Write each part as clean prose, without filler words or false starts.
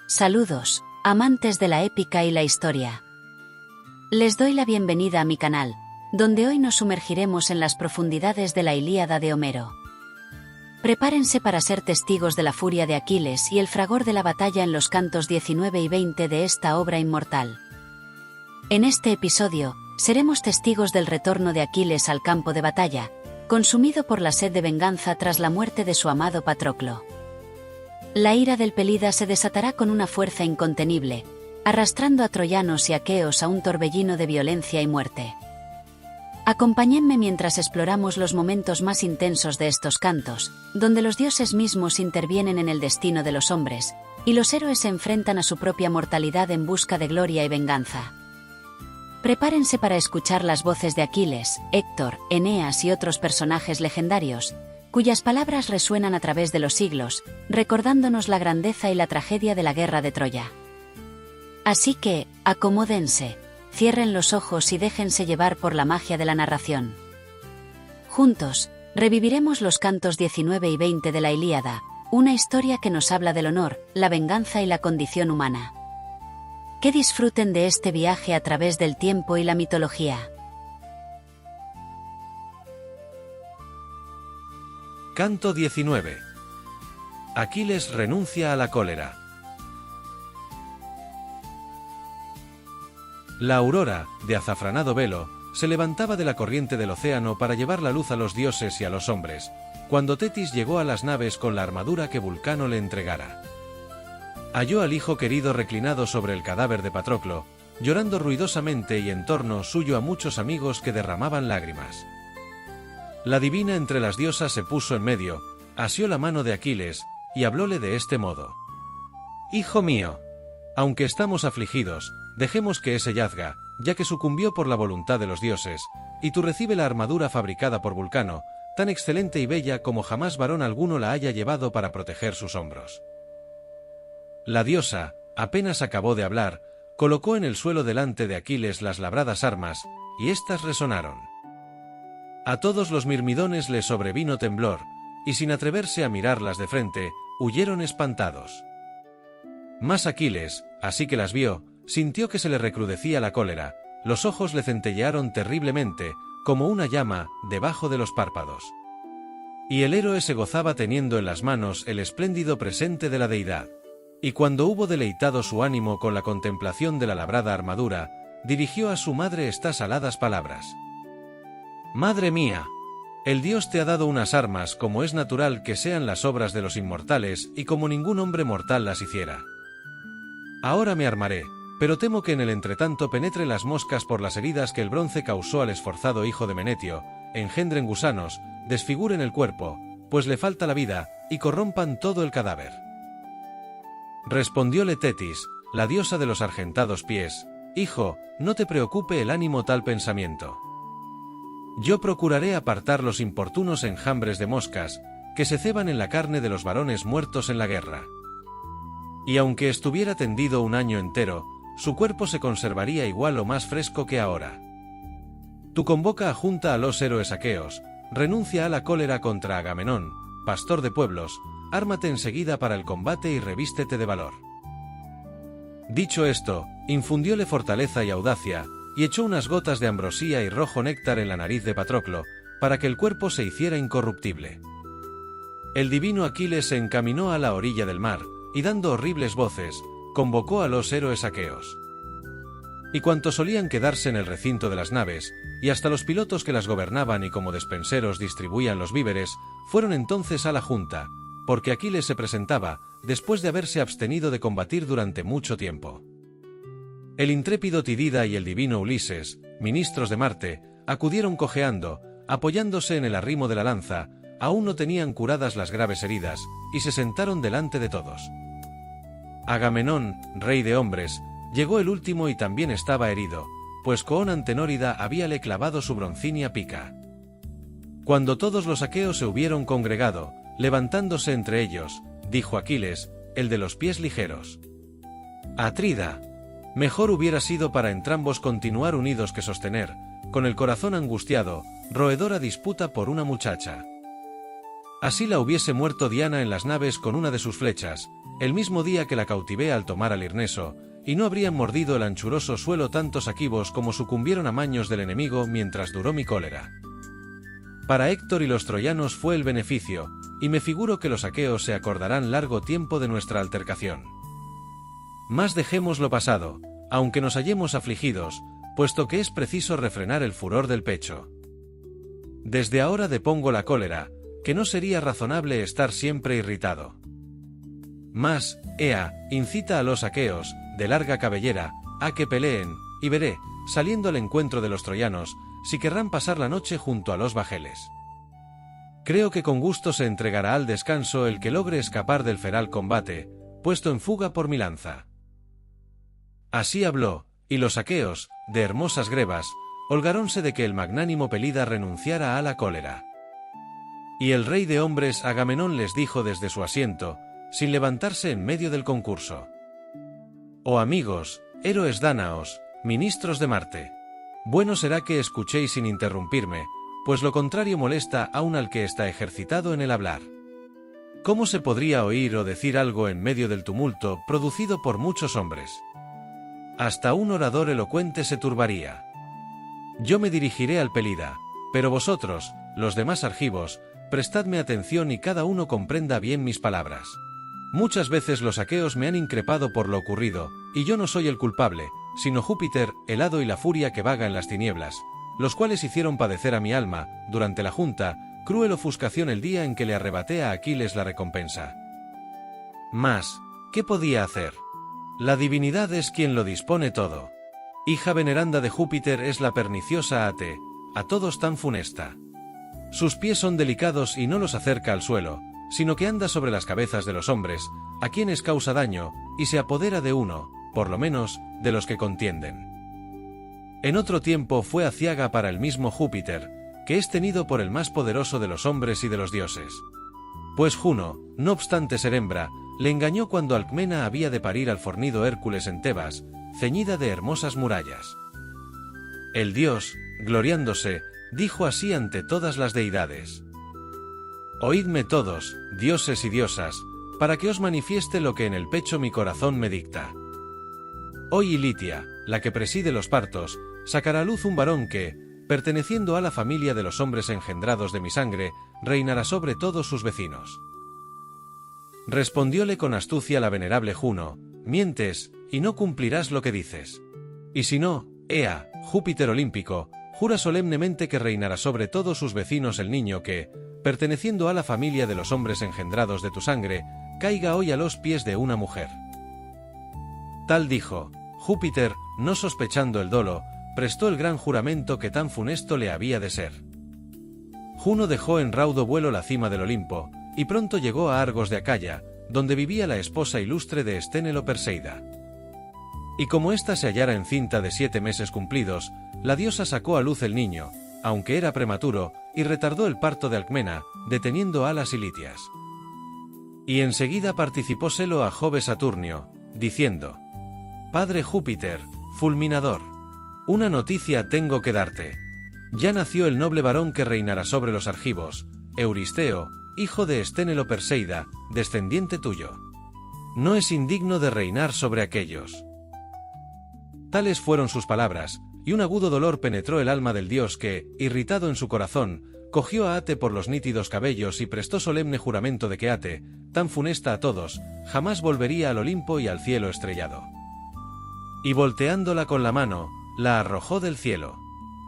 Saludos, amantes de la épica y la historia. Les doy la bienvenida a mi canal, donde hoy nos sumergiremos en las profundidades de la Ilíada de Homero. Prepárense para ser testigos de la furia de Aquiles y el fragor de la batalla en los cantos 19 y 20 de esta obra inmortal. En este episodio, seremos testigos del retorno de Aquiles al campo de batalla, consumido por la sed de venganza tras la muerte de su amado Patroclo. La ira del Pelida se desatará con una fuerza incontenible, arrastrando a troyanos y aqueos a un torbellino de violencia y muerte. Acompáñenme mientras exploramos los momentos más intensos de estos cantos, donde los dioses mismos intervienen en el destino de los hombres, y los héroes se enfrentan a su propia mortalidad en busca de gloria y venganza. Prepárense para escuchar las voces de Aquiles, Héctor, Eneas y otros personajes legendarios, cuyas palabras resuenan a través de los siglos, recordándonos la grandeza y la tragedia de la guerra de Troya. Así que, acomódense, cierren los ojos y déjense llevar por la magia de la narración. Juntos, reviviremos los cantos 19 y 20 de la Ilíada, una historia que nos habla del honor, la venganza y la condición humana. Que disfruten de este viaje a través del tiempo y la mitología. Canto 19. Aquiles renuncia a la cólera. La aurora, de azafranado velo, se levantaba de la corriente del océano para llevar la luz a los dioses y a los hombres, cuando Tetis llegó a las naves con la armadura que Vulcano le entregara. Halló al hijo querido reclinado sobre el cadáver de Patroclo, llorando ruidosamente y en torno suyo a muchos amigos que derramaban lágrimas. La divina entre las diosas se puso en medio, asió la mano de Aquiles, y hablóle de este modo: «Hijo mío, aunque estamos afligidos, dejemos que ese yazga, ya que sucumbió por la voluntad de los dioses, y tú recibe la armadura fabricada por Vulcano, tan excelente y bella como jamás varón alguno la haya llevado para proteger sus hombros». La diosa, apenas acabó de hablar, colocó en el suelo delante de Aquiles las labradas armas, y éstas resonaron. A todos los mirmidones les sobrevino temblor, y sin atreverse a mirarlas de frente, huyeron espantados. Mas Aquiles, así que las vio, sintió que se le recrudecía la cólera, los ojos le centellearon terriblemente, como una llama, debajo de los párpados. Y el héroe se gozaba teniendo en las manos el espléndido presente de la deidad. Y cuando hubo deleitado su ánimo con la contemplación de la labrada armadura, dirigió a su madre estas aladas palabras: «Madre mía, el Dios te ha dado unas armas como es natural que sean las obras de los inmortales y como ningún hombre mortal las hiciera. Ahora me armaré, pero temo que en el entretanto penetren las moscas por las heridas que el bronce causó al esforzado hijo de Menetio, engendren gusanos, desfiguren el cuerpo, pues le falta la vida, y corrompan todo el cadáver». Respondióle Tetis, la diosa de los argentados pies: «Hijo, no te preocupe el ánimo tal pensamiento. Yo procuraré apartar los importunos enjambres de moscas, que se ceban en la carne de los varones muertos en la guerra. Y aunque estuviera tendido un año entero, su cuerpo se conservaría igual o más fresco que ahora. Tú convoca a junta a los héroes aqueos, renuncia a la cólera contra Agamenón, pastor de pueblos, ármate enseguida para el combate y revístete de valor». Dicho esto, infundióle fortaleza y audacia, y echó unas gotas de ambrosía y rojo néctar en la nariz de Patroclo, para que el cuerpo se hiciera incorruptible. El divino Aquiles se encaminó a la orilla del mar, y dando horribles voces, convocó a los héroes aqueos. Y cuantos solían quedarse en el recinto de las naves, y hasta los pilotos que las gobernaban y como despenseros distribuían los víveres, fueron entonces a la junta, porque Aquiles se presentaba, después de haberse abstenido de combatir durante mucho tiempo. El intrépido Tidida y el divino Ulises, ministros de Marte, acudieron cojeando, apoyándose en el arrimo de la lanza, aún no tenían curadas las graves heridas, y se sentaron delante de todos. Agamenón, rey de hombres, llegó el último y también estaba herido, pues Coón Antenórida habíale clavado su broncínea pica. Cuando todos los aqueos se hubieron congregado, levantándose entre ellos, dijo Aquiles, el de los pies ligeros: «Atrida, mejor hubiera sido para entrambos continuar unidos que sostener, con el corazón angustiado, roedora disputa por una muchacha. Así la hubiese muerto Diana en las naves con una de sus flechas, el mismo día que la cautivé al tomar a Lirneso, y no habrían mordido el anchuroso suelo tantos aquivos como sucumbieron a maños del enemigo mientras duró mi cólera. Para Héctor y los troyanos fue el beneficio, y me figuro que los aqueos se acordarán largo tiempo de nuestra altercación. Mas dejemos lo pasado, aunque nos hallemos afligidos, puesto que es preciso refrenar el furor del pecho. Desde ahora depongo la cólera, que no sería razonable estar siempre irritado. Mas, Ea, incita a los aqueos, de larga cabellera, a que peleen, y veré, saliendo al encuentro de los troyanos, si querrán pasar la noche junto a los bajeles. Creo que con gusto se entregará al descanso el que logre escapar del feral combate, puesto en fuga por mi lanza. Así habló, y los aqueos, de hermosas grebas, holgarónse de que el magnánimo Pelida renunciara a la cólera. Y el rey de hombres Agamenón les dijo desde su asiento, sin levantarse en medio del concurso: «Oh amigos, héroes dánaos, ministros de Marte, bueno será que escuchéis sin interrumpirme, pues lo contrario molesta aún al que está ejercitado en el hablar. ¿Cómo se podría oír o decir algo en medio del tumulto producido por muchos hombres? Hasta un orador elocuente se turbaría. Yo me dirigiré al Pelida, pero vosotros, los demás argivos, prestadme atención y cada uno comprenda bien mis palabras. Muchas veces los aqueos me han increpado por lo ocurrido, y yo no soy el culpable, sino Júpiter, el hado y la furia que vaga en las tinieblas, los cuales hicieron padecer a mi alma, durante la junta, cruel ofuscación el día en que le arrebaté a Aquiles la recompensa. Mas, ¿qué podía hacer? La divinidad es quien lo dispone todo. Hija veneranda de Júpiter es la perniciosa Ate, a todos tan funesta. Sus pies son delicados y no los acerca al suelo, sino que anda sobre las cabezas de los hombres, a quienes causa daño, y se apodera de uno, por lo menos, de los que contienden. En otro tiempo fue aciaga para el mismo Júpiter, que es tenido por el más poderoso de los hombres y de los dioses. Pues Juno, no obstante ser hembra, le engañó cuando Alcmena había de parir al fornido Hércules en Tebas, ceñida de hermosas murallas. El dios, gloriándose, dijo así ante todas las deidades: «Oídme todos, dioses y diosas, para que os manifieste lo que en el pecho mi corazón me dicta. Hoy Ilitia, la que preside los partos, sacará a luz un varón que, perteneciendo a la familia de los hombres engendrados de mi sangre, reinará sobre todos sus vecinos». Respondióle con astucia la venerable Juno: «Mientes, y no cumplirás lo que dices. Y si no, Ea, Júpiter olímpico, jura solemnemente que reinará sobre todos sus vecinos el niño que, perteneciendo a la familia de los hombres engendrados de tu sangre, caiga hoy a los pies de una mujer». Tal dijo. Júpiter, no sospechando el dolo, prestó el gran juramento que tan funesto le había de ser. Juno dejó en raudo vuelo la cima del Olimpo, y pronto llegó a Argos de Acaya, donde vivía la esposa ilustre de Esténelo Perseida. Y como ésta se hallara encinta de 7 meses cumplidos, la diosa sacó a luz el niño, aunque era prematuro, y retardó el parto de Alcmena, deteniendo a las Ilitias. Y enseguida participóselo a Jove Saturnio, diciendo: «Padre Júpiter, fulminador, una noticia tengo que darte. Ya nació el noble varón que reinará sobre los argivos, Euristeo, hijo de Esténelo Perseida, descendiente tuyo. No es indigno de reinar sobre aquellos». Tales fueron sus palabras, y un agudo dolor penetró el alma del dios que, irritado en su corazón, cogió a Ate por los nítidos cabellos y prestó solemne juramento de que Ate, tan funesta a todos, jamás volvería al Olimpo y al cielo estrellado. Y volteándola con la mano, la arrojó del cielo.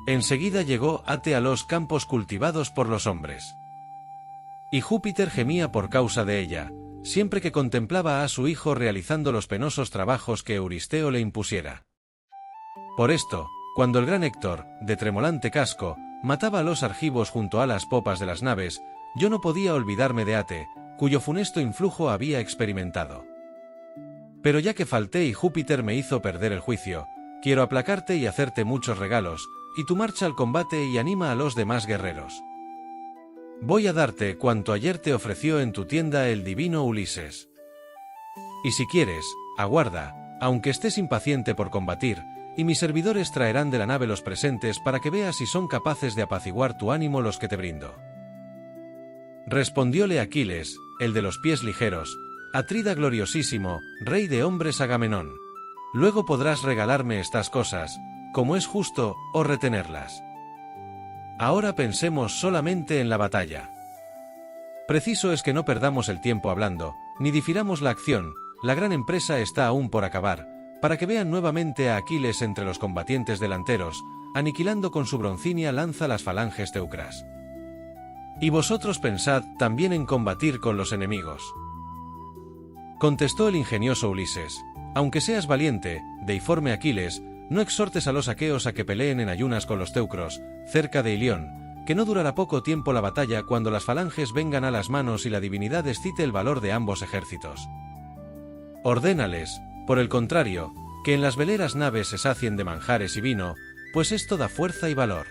Enseguida llegó Ate a los campos cultivados por los hombres. Y Júpiter gemía por causa de ella, siempre que contemplaba a su hijo realizando los penosos trabajos que Euristeo le impusiera. Por esto, cuando el gran Héctor, de tremolante casco, mataba a los argivos junto a las popas de las naves, yo no podía olvidarme de Ate, cuyo funesto influjo había experimentado. Pero ya que falté y Júpiter me hizo perder el juicio, quiero aplacarte y hacerte muchos regalos, y tú marcha al combate y anima a los demás guerreros. Voy a darte cuanto ayer te ofreció en tu tienda el divino Ulises. Y si quieres, aguarda, aunque estés impaciente por combatir, y mis servidores traerán de la nave los presentes para que veas si son capaces de apaciguar tu ánimo los que te brindo». Respondióle Aquiles, el de los pies ligeros: Atrida gloriosísimo, rey de hombres Agamenón. Luego podrás regalarme estas cosas, como es justo, o retenerlas. Ahora pensemos solamente en la batalla. Preciso es que no perdamos el tiempo hablando, ni difiramos la acción, la gran empresa está aún por acabar, para que vean nuevamente a Aquiles entre los combatientes delanteros, aniquilando con su broncínea lanza las falanges teucras. Y vosotros pensad también en combatir con los enemigos. Contestó el ingenioso Ulises, aunque seas valiente, deiforme Aquiles, no exhortes a los aqueos a que peleen en ayunas con los teucros, cerca de Ilión, que no durará poco tiempo la batalla cuando las falanges vengan a las manos y la divinidad excite el valor de ambos ejércitos. Ordénales, por el contrario, que en las veleras naves se sacien de manjares y vino, pues esto da fuerza y valor.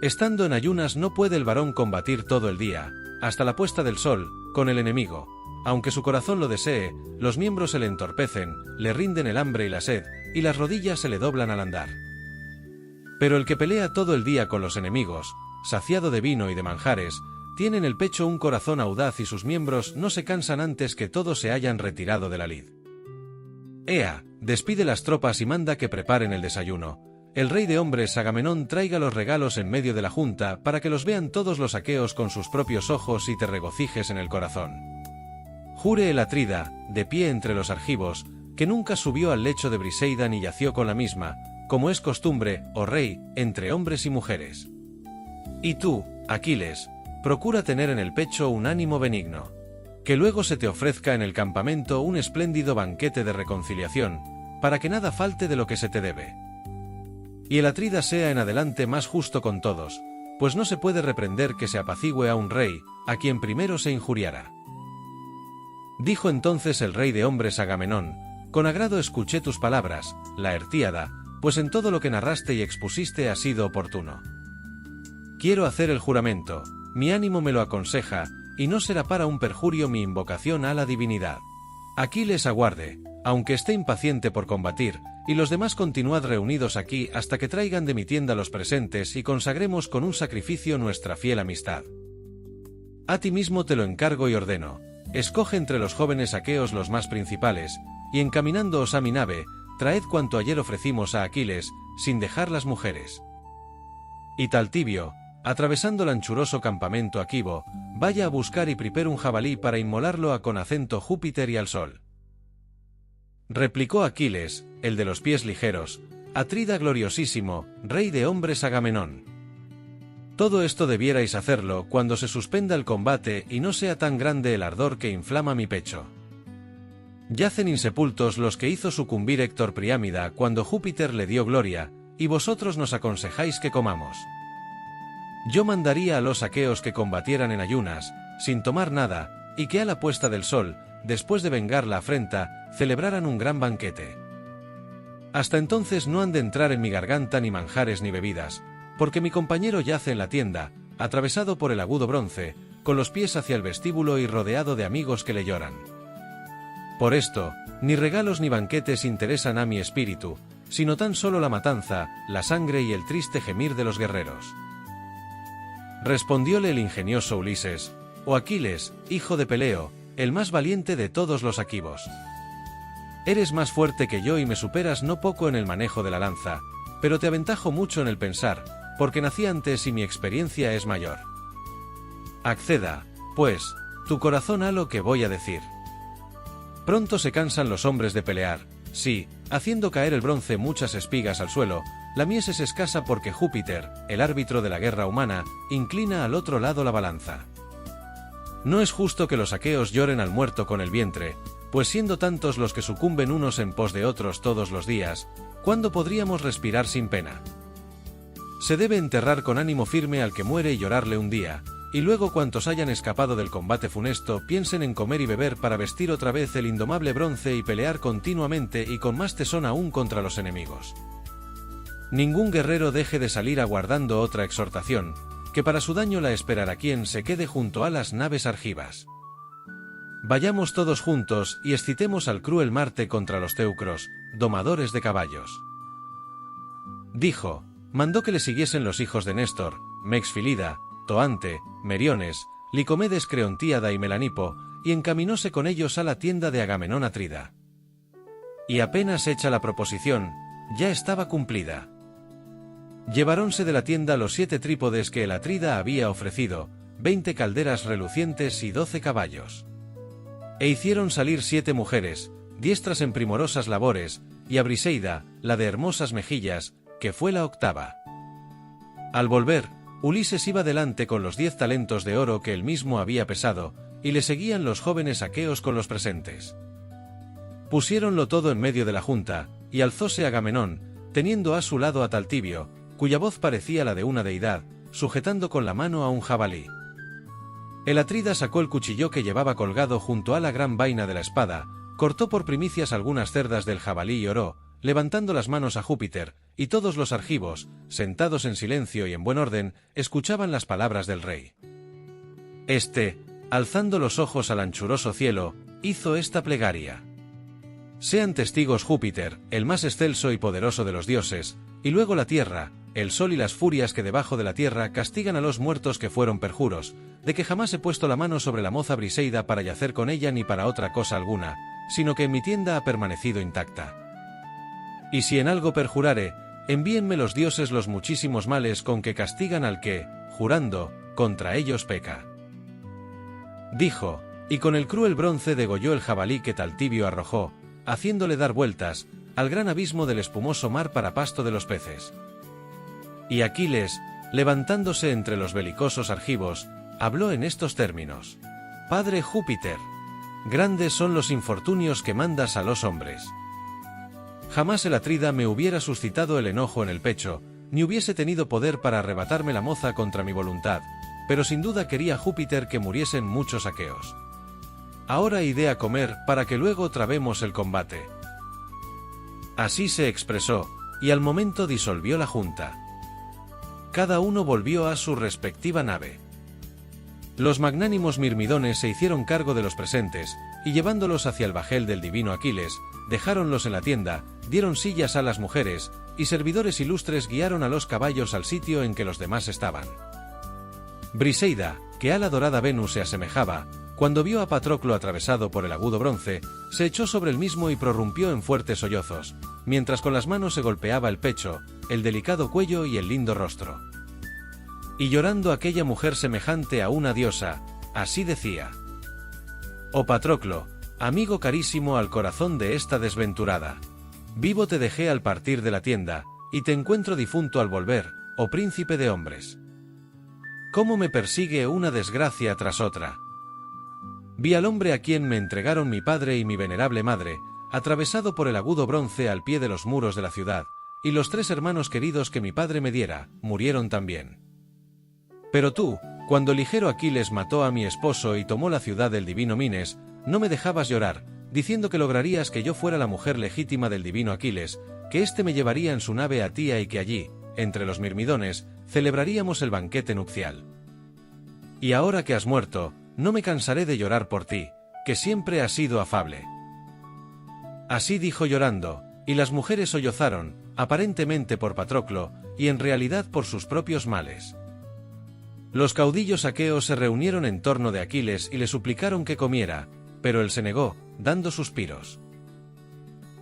Estando en ayunas no puede el varón combatir todo el día, hasta la puesta del sol, con el enemigo. Aunque su corazón lo desee, los miembros se le entorpecen, le rinden el hambre y la sed, y las rodillas se le doblan al andar. Pero el que pelea todo el día con los enemigos, saciado de vino y de manjares, tiene en el pecho un corazón audaz y sus miembros no se cansan antes que todos se hayan retirado de la lid. Ea, despide las tropas y manda que preparen el desayuno. El rey de hombres Agamenón traiga los regalos en medio de la junta para que los vean todos los aqueos con sus propios ojos y te regocijes en el corazón. Jure el Atrida, de pie entre los argivos, que nunca subió al lecho de Briseida ni yació con la misma, como es costumbre, oh rey, entre hombres y mujeres. Y tú, Aquiles, procura tener en el pecho un ánimo benigno. Que luego se te ofrezca en el campamento un espléndido banquete de reconciliación, para que nada falte de lo que se te debe. Y el Atrida sea en adelante más justo con todos, pues no se puede reprender que se apacigüe a un rey, a quien primero se injuriara. Dijo entonces el rey de hombres Agamenón, con agrado escuché tus palabras, Laertíada, pues en todo lo que narraste y expusiste ha sido oportuno. Quiero hacer el juramento, mi ánimo me lo aconseja, y no será para un perjurio mi invocación a la divinidad. Aquiles aguarde, aunque esté impaciente por combatir, y los demás continuad reunidos aquí hasta que traigan de mi tienda los presentes y consagremos con un sacrificio nuestra fiel amistad. A ti mismo te lo encargo y ordeno, escoge entre los jóvenes aqueos los más principales, y encaminándoos a mi nave, traed cuanto ayer ofrecimos a Aquiles, sin dejar las mujeres. Y Taltibio, atravesando el anchuroso campamento Aquivo, vaya a buscar y prepare un jabalí para inmolarlo a Conacento Júpiter y al sol. Replicó Aquiles, el de los pies ligeros, Atrida gloriosísimo, rey de hombres Agamenón. Todo esto debierais hacerlo cuando se suspenda el combate y no sea tan grande el ardor que inflama mi pecho. Yacen insepultos los que hizo sucumbir Héctor Priámida cuando Júpiter le dio gloria, y vosotros nos aconsejáis que comamos. Yo mandaría a los aqueos que combatieran en ayunas, sin tomar nada, y que a la puesta del sol, después de vengar la afrenta, celebraran un gran banquete. Hasta entonces no han de entrar en mi garganta ni manjares ni bebidas, porque mi compañero yace en la tienda, atravesado por el agudo bronce, con los pies hacia el vestíbulo y rodeado de amigos que le lloran. Por esto, ni regalos ni banquetes interesan a mi espíritu, sino tan solo la matanza, la sangre y el triste gemir de los guerreros. Respondióle el ingenioso Ulises, oh Aquiles, hijo de Peleo, el más valiente de todos los aquivos. Eres más fuerte que yo y me superas no poco en el manejo de la lanza, pero te aventajo mucho en el pensar, porque nací antes y mi experiencia es mayor. Acceda, pues, tu corazón a lo que voy a decir. Pronto se cansan los hombres de pelear, sí, haciendo caer el bronce muchas espigas al suelo, la mies es escasa porque Júpiter, el árbitro de la guerra humana, inclina al otro lado la balanza. No es justo que los aqueos lloren al muerto con el vientre, pues siendo tantos los que sucumben unos en pos de otros todos los días, ¿cuándo podríamos respirar sin pena? Se debe enterrar con ánimo firme al que muere y llorarle un día, y luego cuantos hayan escapado del combate funesto piensen en comer y beber para vestir otra vez el indomable bronce y pelear continuamente y con más tesón aún contra los enemigos. Ningún guerrero deje de salir aguardando otra exhortación, que para su daño la esperará quien se quede junto a las naves argivas. Vayamos todos juntos y excitemos al cruel Marte contra los teucros, domadores de caballos. Dijo, mandó que le siguiesen los hijos de Néstor, Mexfilida, Toante, Meriones, Licomedes Creontíada y Melanipo, y encaminóse con ellos a la tienda de Agamenón Atrida. Y apenas hecha la proposición, ya estaba cumplida. Llevarónse de la tienda los 7 trípodes que el Atrida había ofrecido, 20 calderas relucientes y 12 caballos. E hicieron salir 7 mujeres, diestras en primorosas labores, y a Briseida, la de hermosas mejillas, que fue la octava. Al volver, Ulises iba delante con los 10 talentos de oro que él mismo había pesado, y le seguían los jóvenes aqueos con los presentes. Pusiéronlo todo en medio de la junta, y alzóse Agamenón, teniendo a su lado a Taltibio, cuya voz parecía la de una deidad, sujetando con la mano a un jabalí. El Atrida sacó el cuchillo que llevaba colgado junto a la gran vaina de la espada, cortó por primicias algunas cerdas del jabalí y oró, levantando las manos a Júpiter, y todos los argivos, sentados en silencio y en buen orden, escuchaban las palabras del rey. Este, alzando los ojos al anchuroso cielo, hizo esta plegaria. Sean testigos Júpiter, el más excelso y poderoso de los dioses, y luego la tierra, el sol y las furias que debajo de la tierra castigan a los muertos que fueron perjuros, de que jamás he puesto la mano sobre la moza Briseida para yacer con ella ni para otra cosa alguna, sino que en mi tienda ha permanecido intacta. Y si en algo perjurare, envíenme los dioses los muchísimos males con que castigan al que, jurando, contra ellos peca. Dijo, y con el cruel bronce degolló el jabalí que Taltibio arrojó, haciéndole dar vueltas, al gran abismo del espumoso mar para pasto de los peces. Y Aquiles, levantándose entre los belicosos argivos, habló en estos términos: Padre Júpiter, grandes son los infortunios que mandas a los hombres. Jamás el Atrida me hubiera suscitado el enojo en el pecho, ni hubiese tenido poder para arrebatarme la moza contra mi voluntad, pero sin duda quería Júpiter que muriesen muchos aqueos. Ahora iré a comer para que luego trabemos el combate. Así se expresó, y al momento disolvió la junta. Cada uno volvió a su respectiva nave. Los magnánimos mirmidones se hicieron cargo de los presentes, y llevándolos hacia el bajel del divino Aquiles, dejáronlos en la tienda, dieron sillas a las mujeres, y servidores ilustres guiaron a los caballos al sitio en que los demás estaban. Briseida, que a la dorada Venus se asemejaba, cuando vio a Patroclo atravesado por el agudo bronce, se echó sobre el mismo y prorrumpió en fuertes sollozos, mientras con las manos se golpeaba el pecho, el delicado cuello y el lindo rostro. Y llorando aquella mujer semejante a una diosa, así decía: Oh Patroclo, amigo carísimo al corazón de esta desventurada, vivo te dejé al partir de la tienda, y te encuentro difunto al volver, oh príncipe de hombres. ¿Cómo me persigue una desgracia tras otra? Vi al hombre a quien me entregaron mi padre y mi venerable madre, atravesado por el agudo bronce al pie de los muros de la ciudad, y los 3 hermanos queridos que mi padre me diera, murieron también. Pero tú, cuando ligero Aquiles mató a mi esposo y tomó la ciudad del divino Mines, no me dejabas llorar, diciendo que lograrías que yo fuera la mujer legítima del divino Aquiles, que éste me llevaría en su nave a Tía y que allí, entre los mirmidones, celebraríamos el banquete nupcial. Y ahora que has muerto, no me cansaré de llorar por ti, que siempre has sido afable. Así dijo llorando, y las mujeres sollozaron, aparentemente por Patroclo, y en realidad por sus propios males. Los caudillos aqueos se reunieron en torno de Aquiles y le suplicaron que comiera, pero él se negó, dando suspiros.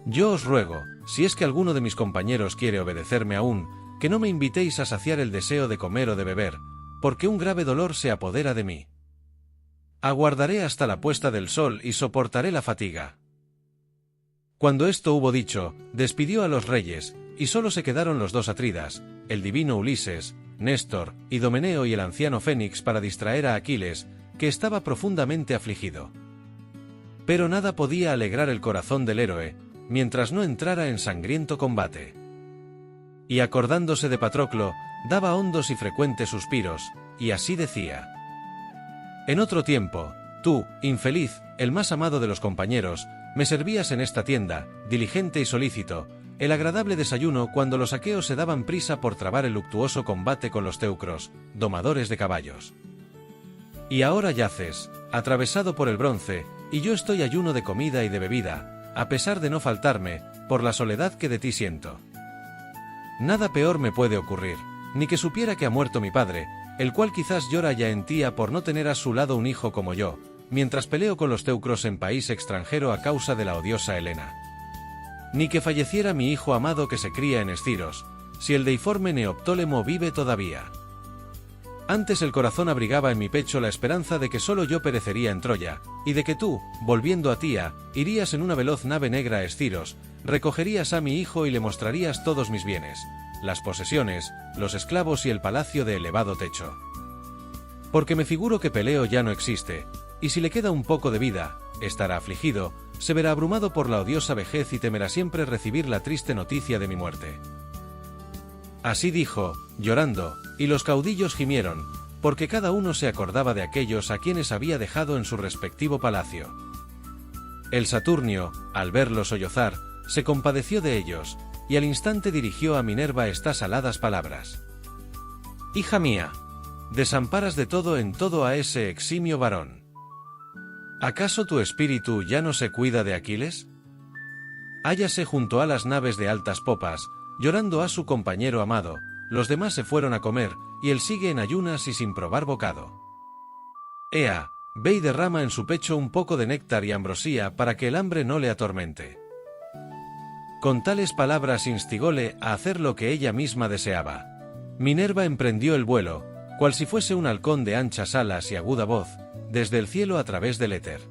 Yo os ruego, si es que alguno de mis compañeros quiere obedecerme aún, que no me invitéis a saciar el deseo de comer o de beber, porque un grave dolor se apodera de mí. Aguardaré hasta la puesta del sol y soportaré la fatiga. Cuando esto hubo dicho, despidió a los reyes, y solo se quedaron los 2 atridas, el divino Ulises, Néstor, Idomeneo y el anciano Fénix para distraer a Aquiles, que estaba profundamente afligido. Pero nada podía alegrar el corazón del héroe, mientras no entrara en sangriento combate. Y acordándose de Patroclo, daba hondos y frecuentes suspiros, y así decía: En otro tiempo, tú, infeliz, el más amado de los compañeros, me servías en esta tienda, diligente y solícito, el agradable desayuno cuando los aqueos se daban prisa por trabar el luctuoso combate con los teucros, domadores de caballos. Y ahora yaces, atravesado por el bronce, y yo estoy ayuno de comida y de bebida, a pesar de no faltarme, por la soledad que de ti siento. Nada peor me puede ocurrir, ni que supiera que ha muerto mi padre, el cual quizás llora ya en tía por no tener a su lado un hijo como yo, mientras peleo con los teucros en país extranjero a causa de la odiosa Helena. Ni que falleciera mi hijo amado que se cría en Esciros, si el deiforme Neoptólemo vive todavía. Antes el corazón abrigaba en mi pecho la esperanza de que solo yo perecería en Troya, y de que tú, volviendo a Tía, irías en una veloz nave negra a Esciros, recogerías a mi hijo y le mostrarías todos mis bienes, las posesiones, los esclavos y el palacio de elevado techo. Porque me figuro que Peleo ya no existe, y si le queda un poco de vida, estará afligido, se verá abrumado por la odiosa vejez y temerá siempre recibir la triste noticia de mi muerte. Así dijo, llorando, y los caudillos gimieron, porque cada uno se acordaba de aquellos a quienes había dejado en su respectivo palacio. El Saturnio, al verlos sollozar, se compadeció de ellos, y al instante dirigió a Minerva estas aladas palabras. Hija mía, desamparas de todo en todo a ese eximio varón. ¿Acaso tu espíritu ya no se cuida de Aquiles? Hállase junto a las naves de altas popas, llorando a su compañero amado, los demás se fueron a comer, y él sigue en ayunas y sin probar bocado. Ea, ve y derrama en su pecho un poco de néctar y ambrosía para que el hambre no le atormente. Con tales palabras instigóle a hacer lo que ella misma deseaba. Minerva emprendió el vuelo, cual si fuese un halcón de anchas alas y aguda voz, desde el cielo a través del éter.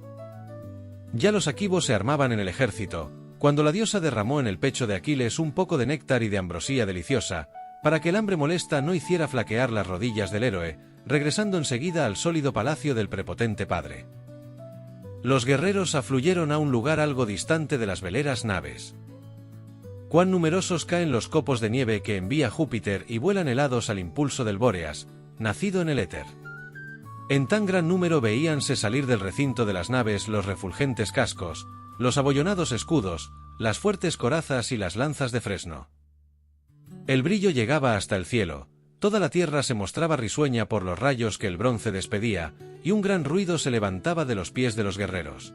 Ya los aquivos se armaban en el ejército, cuando la diosa derramó en el pecho de Aquiles un poco de néctar y de ambrosía deliciosa, para que el hambre molesta no hiciera flaquear las rodillas del héroe, regresando enseguida al sólido palacio del prepotente padre. Los guerreros afluyeron a un lugar algo distante de las veleras naves. Cuán numerosos caen los copos de nieve que envía Júpiter y vuelan helados al impulso del Bóreas, nacido en el éter. En tan gran número veíanse salir del recinto de las naves los refulgentes cascos, los abollonados escudos, las fuertes corazas y las lanzas de fresno. El brillo llegaba hasta el cielo, toda la tierra se mostraba risueña por los rayos que el bronce despedía, y un gran ruido se levantaba de los pies de los guerreros.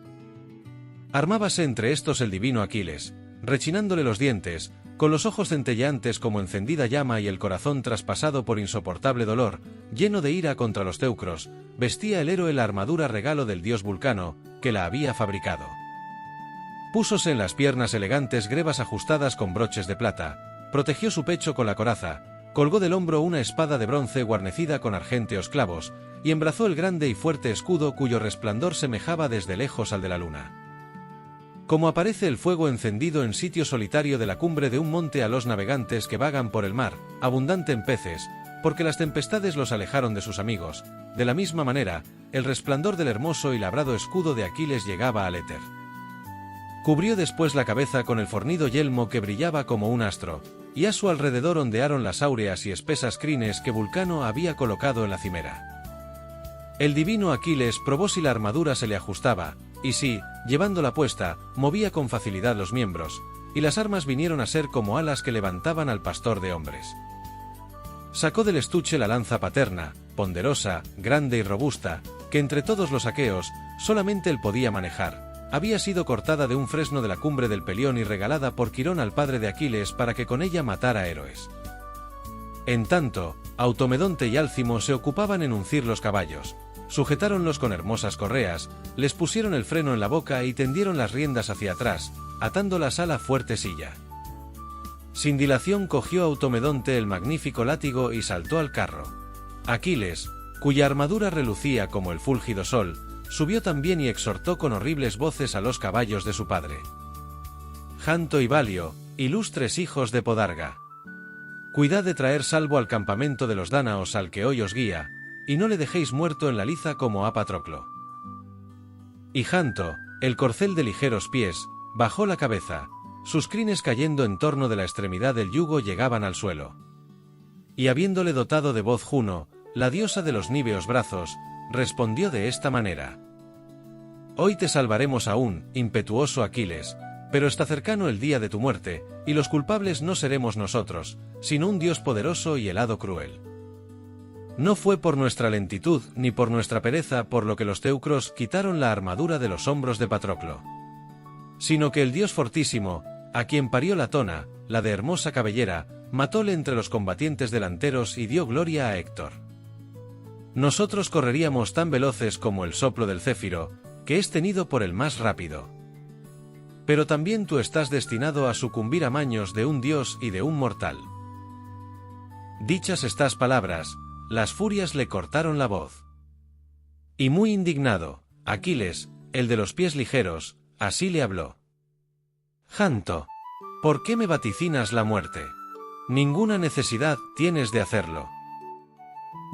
Armábase entre estos el divino Aquiles, rechinándole los dientes, con los ojos centelleantes como encendida llama y el corazón traspasado por insoportable dolor, lleno de ira contra los teucros, vestía el héroe la armadura regalo del dios Vulcano, que la había fabricado. Púsose en las piernas elegantes grebas ajustadas con broches de plata, protegió su pecho con la coraza, colgó del hombro una espada de bronce guarnecida con argénteos clavos, y embrazó el grande y fuerte escudo cuyo resplandor semejaba desde lejos al de la luna. Como aparece el fuego encendido en sitio solitario de la cumbre de un monte a los navegantes que vagan por el mar, abundante en peces, porque las tempestades los alejaron de sus amigos, de la misma manera, el resplandor del hermoso y labrado escudo de Aquiles llegaba al éter. Cubrió después la cabeza con el fornido yelmo que brillaba como un astro, y a su alrededor ondearon las áureas y espesas crines que Vulcano había colocado en la cimera. El divino Aquiles probó si la armadura se le ajustaba, y si, llevándola puesta, movía con facilidad los miembros, y las armas vinieron a ser como alas que levantaban al pastor de hombres. Sacó del estuche la lanza paterna, ponderosa, grande y robusta, que entre todos los aqueos, solamente él podía manejar. Había sido cortada de un fresno de la cumbre del Pelión y regalada por Quirón al padre de Aquiles para que con ella matara héroes. En tanto, Automedonte y Álcimo se ocupaban en uncir los caballos, sujetáronlos con hermosas correas, les pusieron el freno en la boca y tendieron las riendas hacia atrás, atándolas a la fuerte silla. Sin dilación cogió Automedonte el magnífico látigo y saltó al carro. Aquiles, cuya armadura relucía como el fúlgido sol, subió también y exhortó con horribles voces a los caballos de su padre. Janto y Balio, ilustres hijos de Podarga. Cuidad de traer salvo al campamento de los dánaos al que hoy os guía, y no le dejéis muerto en la liza como a Patroclo. Y Janto, el corcel de ligeros pies, bajó la cabeza, sus crines cayendo en torno de la extremidad del yugo llegaban al suelo. Y habiéndole dotado de voz Juno, la diosa de los níveos brazos, respondió de esta manera. Hoy te salvaremos aún, impetuoso Aquiles, pero está cercano el día de tu muerte, y los culpables no seremos nosotros, sino un dios poderoso y helado cruel. No fue por nuestra lentitud ni por nuestra pereza por lo que los teucros quitaron la armadura de los hombros de Patroclo, sino que el dios fortísimo, a quien parió Latona, la de hermosa cabellera, matóle entre los combatientes delanteros y dio gloria a Héctor. Nosotros correríamos tan veloces como el soplo del céfiro, que es tenido por el más rápido. Pero también tú estás destinado a sucumbir a maños de un dios y de un mortal. Dichas estas palabras, las furias le cortaron la voz. Y muy indignado, Aquiles, el de los pies ligeros, así le habló. Janto, ¿por qué me vaticinas la muerte? Ninguna necesidad tienes de hacerlo.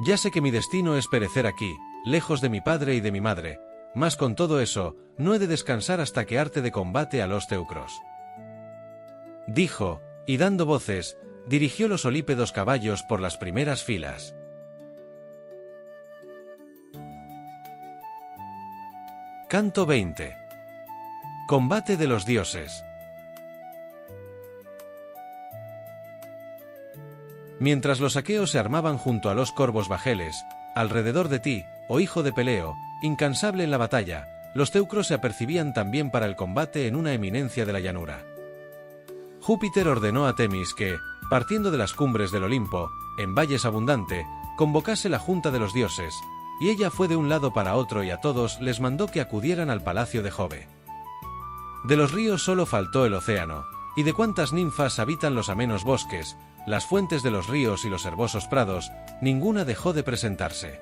Ya sé que mi destino es perecer aquí, lejos de mi padre y de mi madre, mas con todo eso, no he de descansar hasta que arte de combate a los teucros. Dijo, y dando voces, dirigió los olípedos caballos por las primeras filas. Canto 20. Combate de los dioses. Mientras los aqueos se armaban junto a los corvos bajeles, alrededor de ti, oh hijo de Peleo, incansable en la batalla, los teucros se apercibían también para el combate en una eminencia de la llanura. Júpiter ordenó a Temis que, partiendo de las cumbres del Olimpo, en valles abundante, convocase la junta de los dioses, y ella fue de un lado para otro y a todos les mandó que acudieran al palacio de Jove. De los ríos solo faltó el océano, y de cuantas ninfas habitan los amenos bosques, las fuentes de los ríos y los herbosos prados, ninguna dejó de presentarse.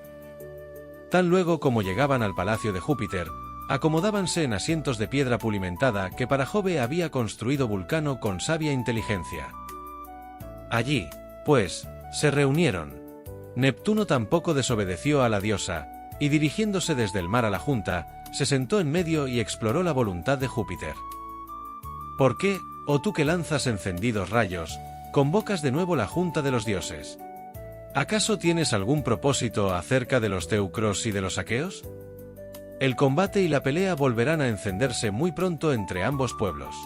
Tan luego como llegaban al palacio de Júpiter, acomodábanse en asientos de piedra pulimentada que para Jove había construido Vulcano con sabia inteligencia. Allí, pues, se reunieron. Neptuno tampoco desobedeció a la diosa, y dirigiéndose desde el mar a la junta, se sentó en medio y exploró la voluntad de Júpiter. ¿Por qué, oh tú que lanzas encendidos rayos, convocas de nuevo la junta de los dioses? ¿Acaso tienes algún propósito acerca de los teucros y de los aqueos? El combate y la pelea volverán a encenderse muy pronto entre ambos pueblos.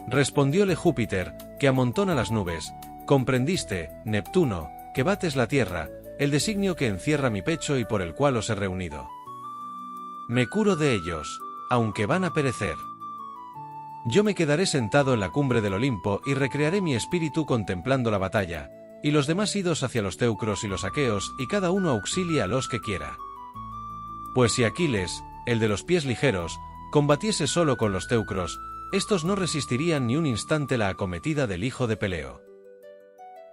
Respondióle Júpiter, que amontona las nubes, comprendiste, Neptuno, que bates la tierra, el designio que encierra mi pecho y por el cual os he reunido. Me curo de ellos, aunque van a perecer. Yo me quedaré sentado en la cumbre del Olimpo y recrearé mi espíritu contemplando la batalla, y los demás idos hacia los teucros y los aqueos y cada uno auxilie a los que quiera. Pues si Aquiles, el de los pies ligeros, combatiese solo con los teucros, estos no resistirían ni un instante la acometida del hijo de Peleo.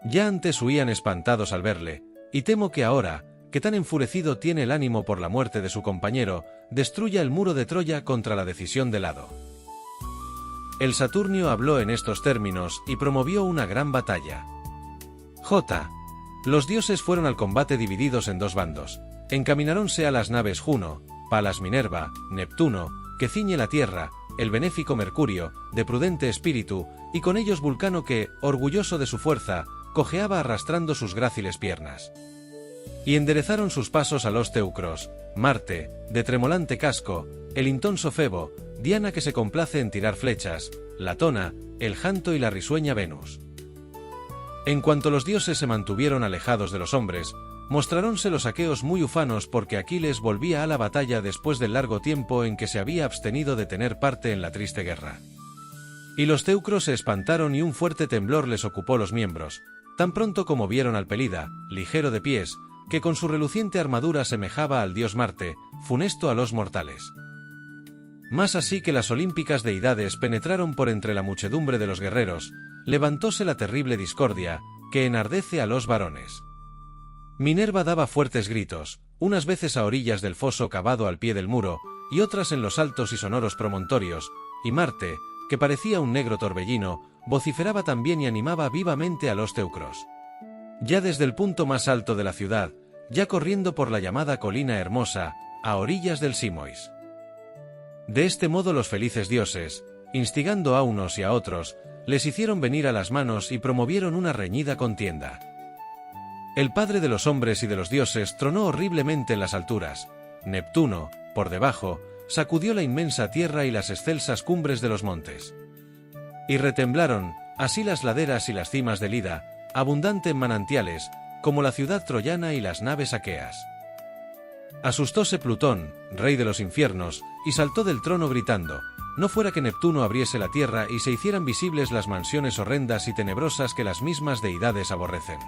Ya antes huían espantados al verle, y temo que ahora, que tan enfurecido tiene el ánimo por la muerte de su compañero, destruya el muro de Troya contra la decisión del hado. El Saturnio habló en estos términos y promovió una gran batalla. J. Los dioses fueron al combate divididos en dos bandos. Encamináronse a las naves Juno, Palas Minerva, Neptuno, que ciñe la tierra, el benéfico Mercurio, de prudente espíritu, y con ellos Vulcano que, orgulloso de su fuerza, cojeaba arrastrando sus gráciles piernas. Y enderezaron sus pasos a los teucros, Marte, de tremolante casco, el intonso Febo, Diana que se complace en tirar flechas, Latona, el janto y la risueña Venus. En cuanto los dioses se mantuvieron alejados de los hombres, mostráronse los aqueos muy ufanos porque Aquiles volvía a la batalla después del largo tiempo en que se había abstenido de tener parte en la triste guerra. Y los teucros se espantaron y un fuerte temblor les ocupó los miembros, tan pronto como vieron al Pelida, ligero de pies, que con su reluciente armadura semejaba al dios Marte, funesto a los mortales. Más así que las olímpicas deidades penetraron por entre la muchedumbre de los guerreros, levantóse la terrible discordia, que enardece a los varones. Minerva daba fuertes gritos, unas veces a orillas del foso cavado al pie del muro, y otras en los altos y sonoros promontorios, y Marte, que parecía un negro torbellino, vociferaba también y animaba vivamente a los teucros. Ya desde el punto más alto de la ciudad, ya corriendo por la llamada colina hermosa, a orillas del Simois. De este modo los felices dioses, instigando a unos y a otros, les hicieron venir a las manos y promovieron una reñida contienda. El padre de los hombres y de los dioses tronó horriblemente en las alturas. Neptuno, por debajo, sacudió la inmensa tierra y las excelsas cumbres de los montes. Y retemblaron, así las laderas y las cimas del Ida, abundante en manantiales, como la ciudad troyana y las naves aqueas. Asustóse Plutón, rey de los infiernos, y saltó del trono gritando, no fuera que Neptuno abriese la tierra y se hicieran visibles las mansiones horrendas y tenebrosas que las mismas deidades aborrecen.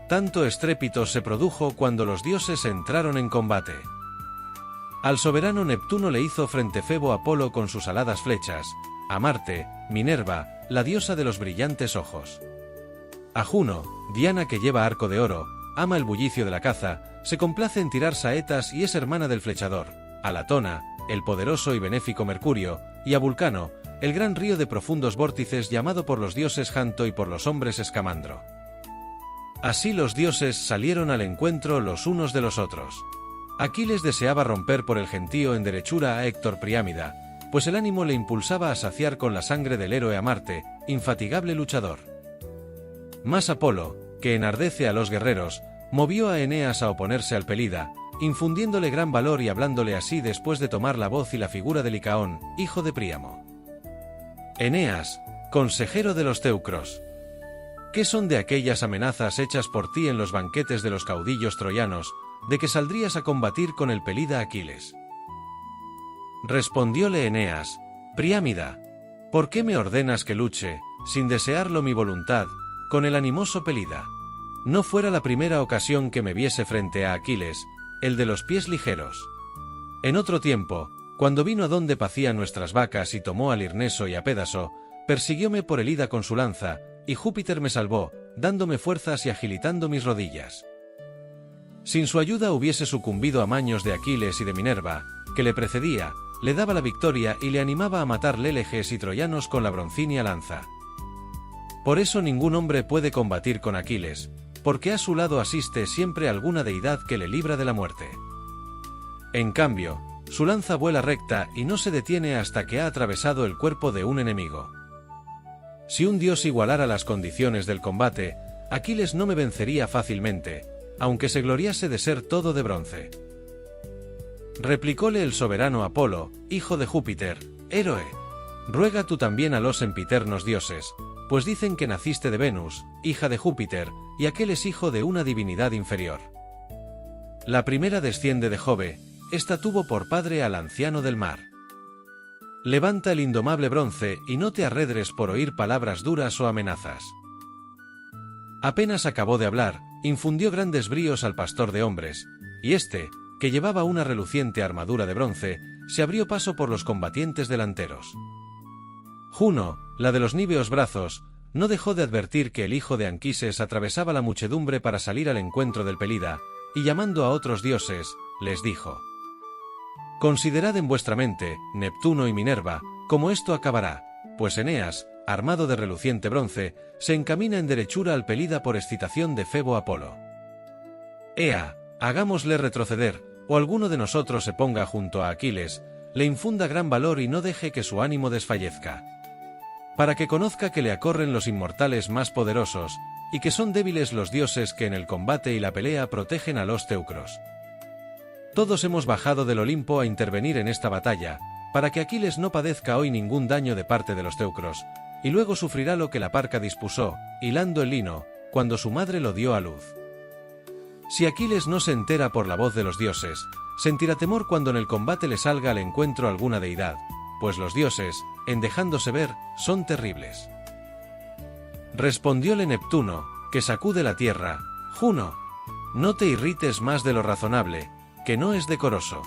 Tanto estrépito se produjo cuando los dioses entraron en combate. Al soberano Neptuno le hizo frente Febo Apolo con sus aladas flechas, a Marte, Minerva, la diosa de los brillantes ojos. A Juno, Diana que lleva arco de oro, ama el bullicio de la caza, se complace en tirar saetas y es hermana del flechador, a Latona, el poderoso y benéfico Mercurio, y a Vulcano, el gran río de profundos vórtices llamado por los dioses Janto y por los hombres Escamandro. Así los dioses salieron al encuentro los unos de los otros. Aquiles deseaba romper por el gentío en derechura a Héctor Priámida, pues el ánimo le impulsaba a saciar con la sangre del héroe a Marte, infatigable luchador. Mas Apolo, que enardece a los guerreros, movió a Eneas a oponerse al Pelida, infundiéndole gran valor y hablándole así después de tomar la voz y la figura de Licaón, hijo de Príamo. Eneas, consejero de los teucros. ¿Qué son de aquellas amenazas hechas por ti en los banquetes de los caudillos troyanos, de que saldrías a combatir con el Pelida Aquiles? Respondióle Eneas, Priámida, ¿por qué me ordenas que luche, sin desearlo mi voluntad, con el animoso Pelida? No fuera la primera ocasión que me viese frente a Aquiles, el de los pies ligeros. En otro tiempo, cuando vino a donde pacían nuestras vacas y tomó a Lirneso y a Pédaso, persiguióme por el ida con su lanza, y Júpiter me salvó, dándome fuerzas y agilitando mis rodillas. Sin su ayuda hubiese sucumbido a maños de Aquiles y de Minerva, que le precedía, le daba la victoria y le animaba a matar léleges y troyanos con la broncínea lanza. Por eso ningún hombre puede combatir con Aquiles, porque a su lado asiste siempre alguna deidad que le libra de la muerte. En cambio, su lanza vuela recta y no se detiene hasta que ha atravesado el cuerpo de un enemigo. Si un dios igualara las condiciones del combate, Aquiles no me vencería fácilmente, aunque se gloriase de ser todo de bronce. Replicóle el soberano Apolo, hijo de Júpiter, héroe, ruega tú también a los sempiternos dioses, pues dicen que naciste de Venus, hija de Júpiter, y aquel es hijo de una divinidad inferior. La primera desciende de Jove, esta tuvo por padre al anciano del mar. Levanta el indomable bronce y no te arredres por oír palabras duras o amenazas. Apenas acabó de hablar, infundió grandes bríos al pastor de hombres, y éste, que llevaba una reluciente armadura de bronce, se abrió paso por los combatientes delanteros. Juno, la de los níveos brazos, no dejó de advertir que el hijo de Anquises atravesaba la muchedumbre para salir al encuentro del Pelida, y llamando a otros dioses, les dijo: Considerad en vuestra mente, Neptuno y Minerva, cómo esto acabará, pues Eneas, armado de reluciente bronce, se encamina en derechura al Pelida por excitación de Febo Apolo. Ea, hagámosle retroceder, o alguno de nosotros se ponga junto a Aquiles, le infunda gran valor y no deje que su ánimo desfallezca. Para que conozca que le acorren los inmortales más poderosos, y que son débiles los dioses que en el combate y la pelea protegen a los teucros. Todos hemos bajado del Olimpo a intervenir en esta batalla, para que Aquiles no padezca hoy ningún daño de parte de los teucros, y luego sufrirá lo que la parca dispuso, hilando el lino, cuando su madre lo dio a luz. Si Aquiles no se entera por la voz de los dioses, sentirá temor cuando en el combate le salga al encuentro alguna deidad, pues los dioses, en dejándose ver, son terribles. Respondióle Neptuno, que sacude la tierra: Juno, no te irrites más de lo razonable, que no es decoroso.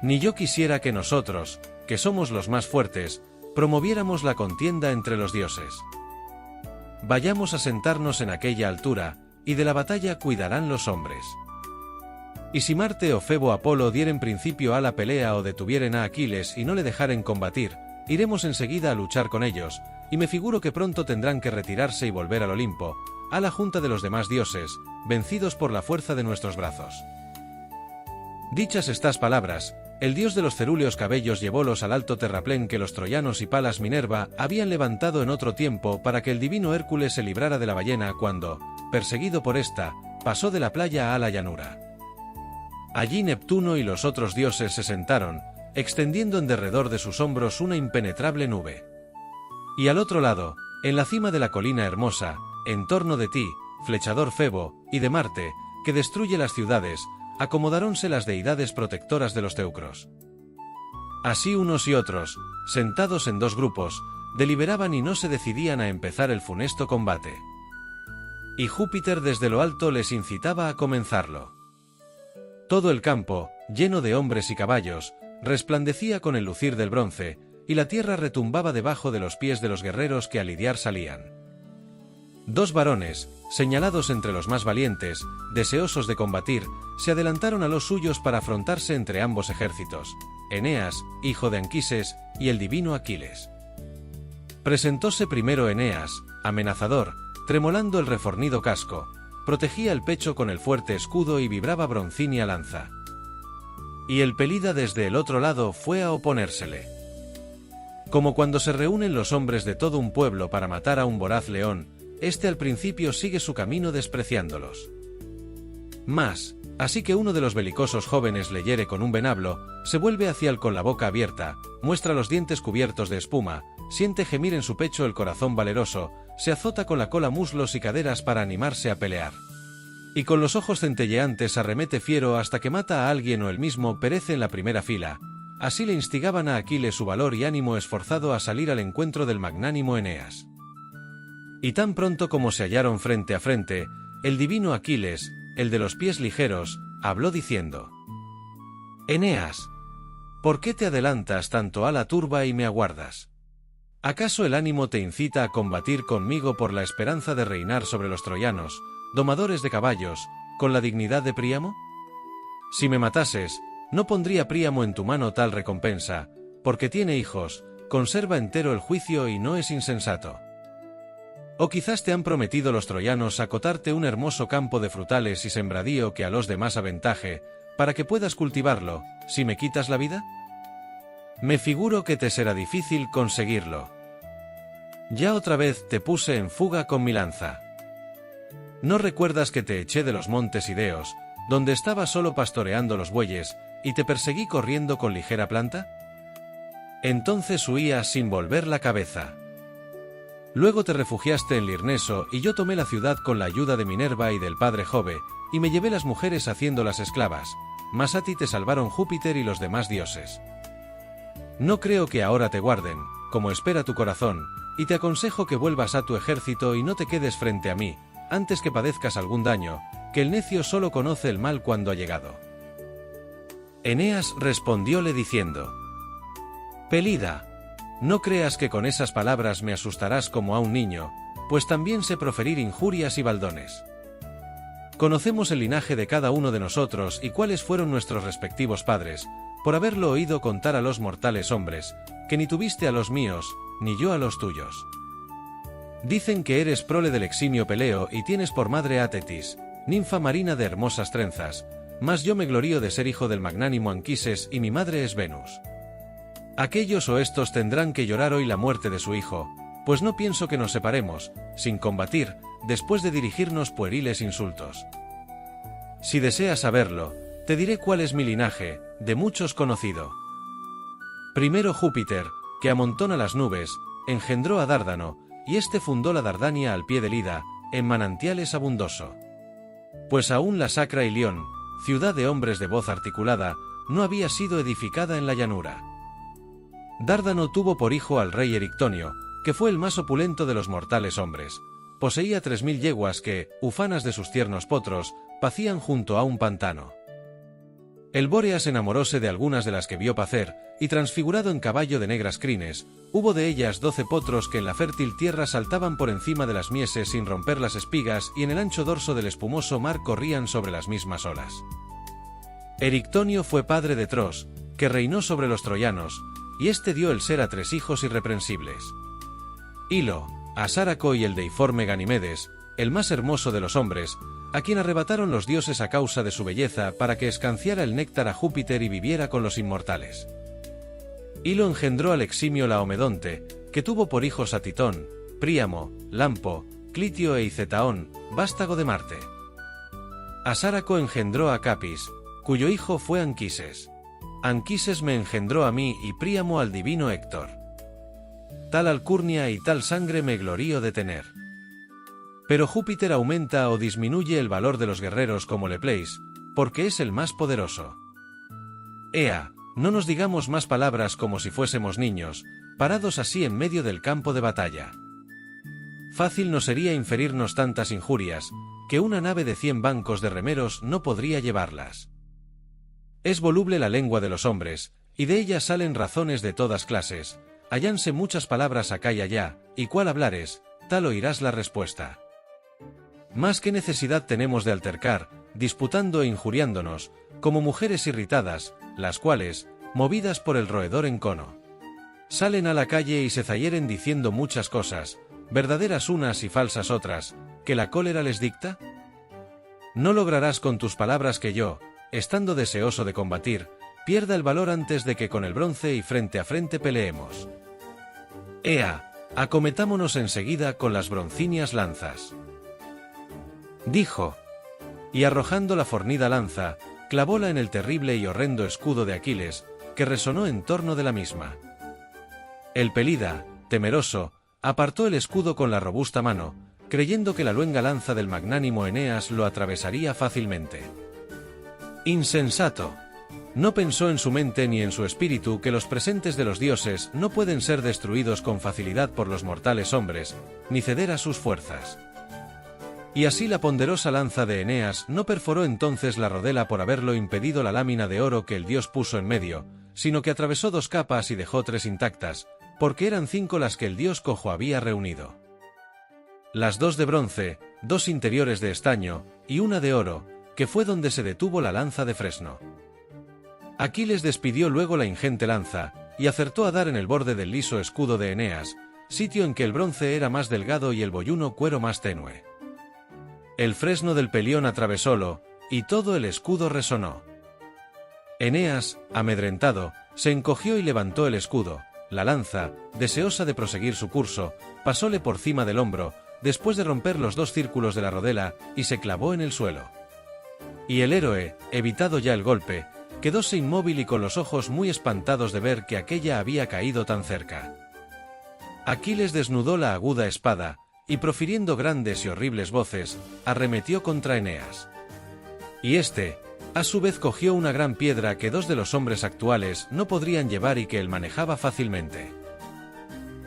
Ni yo quisiera que nosotros, que somos los más fuertes, promoviéramos la contienda entre los dioses. Vayamos a sentarnos en aquella altura, y de la batalla cuidarán los hombres. Y si Marte o Febo Apolo dieren principio a la pelea o detuvieren a Aquiles y no le dejaren combatir, iremos enseguida a luchar con ellos, y me figuro que pronto tendrán que retirarse y volver al Olimpo, a la junta de los demás dioses, vencidos por la fuerza de nuestros brazos. Dichas estas palabras, el dios de los cerúleos cabellos llevólos al alto terraplén que los troyanos y Palas Minerva habían levantado en otro tiempo para que el divino Hércules se librara de la ballena cuando, perseguido por ésta, pasó de la playa a la llanura. Allí Neptuno y los otros dioses se sentaron, extendiendo en derredor de sus hombros una impenetrable nube. Y al otro lado, en la cima de la colina hermosa, en torno de ti, flechador Febo, y de Marte, que destruye las ciudades, acomodáronse las deidades protectoras de los teucros. Así unos y otros, sentados en dos grupos, deliberaban y no se decidían a empezar el funesto combate. y Júpiter desde lo alto les incitaba a comenzarlo. Todo el campo, lleno de hombres y caballos, resplandecía con el lucir del bronce, y la tierra retumbaba debajo de los pies de los guerreros que a lidiar salían. Dos varones, señalados entre los más valientes, deseosos de combatir, se adelantaron a los suyos para afrontarse entre ambos ejércitos, Eneas, hijo de Anquises, y el divino Aquiles. Presentóse primero Eneas, amenazador, tremolando el refornido casco, protegía el pecho con el fuerte escudo y vibraba broncínea lanza. Y el Pelida desde el otro lado fue a oponérsele. Como cuando se reúnen los hombres de todo un pueblo para matar a un voraz león, este al principio sigue su camino despreciándolos. Mas, así que uno de los belicosos jóvenes le hiere con un venablo, se vuelve hacia él con la boca abierta, muestra los dientes cubiertos de espuma, siente gemir en su pecho el corazón valeroso, se azota con la cola muslos y caderas para animarse a pelear. Y con los ojos centelleantes arremete fiero hasta que mata a alguien o él mismo perece en la primera fila. Así le instigaban a Aquiles su valor y ánimo esforzado a salir al encuentro del magnánimo Eneas. Y tan pronto como se hallaron frente a frente, el divino Aquiles, el de los pies ligeros, habló diciendo: «Eneas, ¿por qué te adelantas tanto a la turba y me aguardas? ¿Acaso el ánimo te incita a combatir conmigo por la esperanza de reinar sobre los troyanos, domadores de caballos, con la dignidad de Príamo? Si me matases, no pondría Príamo en tu mano tal recompensa, porque tiene hijos, conserva entero el juicio y no es insensato. O quizás te han prometido los troyanos acotarte un hermoso campo de frutales y sembradío que a los demás aventaje, para que puedas cultivarlo, si me quitas la vida. Me figuro que te será difícil conseguirlo. Ya otra vez te puse en fuga con mi lanza. ¿No recuerdas que te eché de los montes Ideos, donde estaba solo pastoreando los bueyes, y te perseguí corriendo con ligera planta? Entonces huías sin volver la cabeza. Luego te refugiaste en Lirneso y yo tomé la ciudad con la ayuda de Minerva y del padre Jove, y me llevé las mujeres haciéndolas esclavas, mas a ti te salvaron Júpiter y los demás dioses. No creo que ahora te guarden, como espera tu corazón, y te aconsejo que vuelvas a tu ejército y no te quedes frente a mí, antes que padezcas algún daño, que el necio solo conoce el mal cuando ha llegado». Eneas respondióle diciendo: «Pelida, no creas que con esas palabras me asustarás como a un niño, pues también sé proferir injurias y baldones. Conocemos el linaje de cada uno de nosotros y cuáles fueron nuestros respectivos padres, por haberlo oído contar a los mortales hombres, que ni tuviste a los míos, ni yo a los tuyos. Dicen que eres prole del eximio Peleo y tienes por madre a Tetis, ninfa marina de hermosas trenzas, mas yo me glorío de ser hijo del magnánimo Anquises y mi madre es Venus. Aquellos o estos tendrán que llorar hoy la muerte de su hijo, pues no pienso que nos separemos, sin combatir, después de dirigirnos pueriles insultos. Si deseas saberlo, te diré cuál es mi linaje, de muchos conocido. Primero Júpiter, que amontona las nubes, engendró a Dárdano, y éste fundó la Dardania al pie del Ida, en manantiales abundoso. Pues aún la sacra Ilión, ciudad de hombres de voz articulada, no había sido edificada en la llanura. Dárdano tuvo por hijo al rey Erictonio, que fue el más opulento de los mortales hombres. Poseía 3000 yeguas que, ufanas de sus tiernos potros, pacían junto a un pantano. El Bóreas enamoróse de algunas de las que vio pacer, y transfigurado en caballo de negras crines, hubo de ellas 12 potros que en la fértil tierra saltaban por encima de las mieses sin romper las espigas y en el ancho dorso del espumoso mar corrían sobre las mismas olas. Erictonio fue padre de Tros, que reinó sobre los troyanos, y éste dio el ser a 3 hijos irreprensibles: Hilo, Asáraco y el deiforme Ganimedes, el más hermoso de los hombres, a quien arrebataron los dioses a causa de su belleza para que escanciara el néctar a Júpiter y viviera con los inmortales. Hilo engendró al eximio Laomedonte, que tuvo por hijos a Titón, Príamo, Lampo, Clitio e Icetaón, vástago de Marte. Asáraco engendró a Capis, cuyo hijo fue Anquises. Anquises me engendró a mí y Príamo al divino Héctor. Tal alcurnia y tal sangre me glorío de tener. Pero Júpiter aumenta o disminuye el valor de los guerreros como le pleis, porque es el más poderoso. Ea, no nos digamos más palabras como si fuésemos niños, parados así en medio del campo de batalla. fácil nos sería inferirnos tantas injurias, que una nave de 100 bancos de remeros no podría llevarlas. Es voluble la lengua de los hombres, y de ella salen razones de todas clases, hallánse muchas palabras acá y allá, y cuál hablares, tal oirás la respuesta. Más que necesidad tenemos de altercar, disputando e injuriándonos, como mujeres irritadas, las cuales, movidas por el roedor encono, salen a la calle y se zahieren diciendo muchas cosas, verdaderas unas y falsas otras, que la cólera les dicta? No lograrás con tus palabras que yo, estando deseoso de combatir, pierda el valor antes de que con el bronce y frente a frente peleemos. Ea, acometámonos enseguida con las broncíneas lanzas. Dijo, y arrojando la fornida lanza, clavóla en el terrible y horrendo escudo de Aquiles, que resonó en torno de la misma. El Pelida, temeroso, apartó el escudo con la robusta mano, creyendo que la luenga lanza del magnánimo Eneas lo atravesaría fácilmente. Insensato. No pensó en su mente ni en su espíritu que los presentes de los dioses no pueden ser destruidos con facilidad por los mortales hombres, ni ceder a sus fuerzas. Y así la ponderosa lanza de Eneas no perforó entonces la rodela por haberlo impedido la lámina de oro que el dios puso en medio, sino que atravesó 2 capas y dejó 3 intactas, porque eran 5 las que el dios cojo había reunido. Las 2 de bronce, 2 interiores de estaño, y una de oro, que fue donde se detuvo la lanza de fresno. Aquiles despidió luego la ingente lanza, y acertó a dar en el borde del liso escudo de Eneas, sitio en que el bronce era más delgado y el boyuno cuero más tenue. El fresno del pelión atravesólo, y todo el escudo resonó. Eneas, amedrentado, se encogió y levantó el escudo. La lanza, deseosa de proseguir su curso, pasóle por cima del hombro, después de romper los 2 círculos de la rodela, y se clavó en el suelo. Y el héroe, evitado ya el golpe, quedóse inmóvil y con los ojos muy espantados de ver que aquella había caído tan cerca. Aquiles desnudó la aguda espada, y profiriendo grandes y horribles voces, arremetió contra Eneas. Y éste, a su vez cogió una gran piedra que 2 de los hombres actuales no podrían llevar y que él manejaba fácilmente.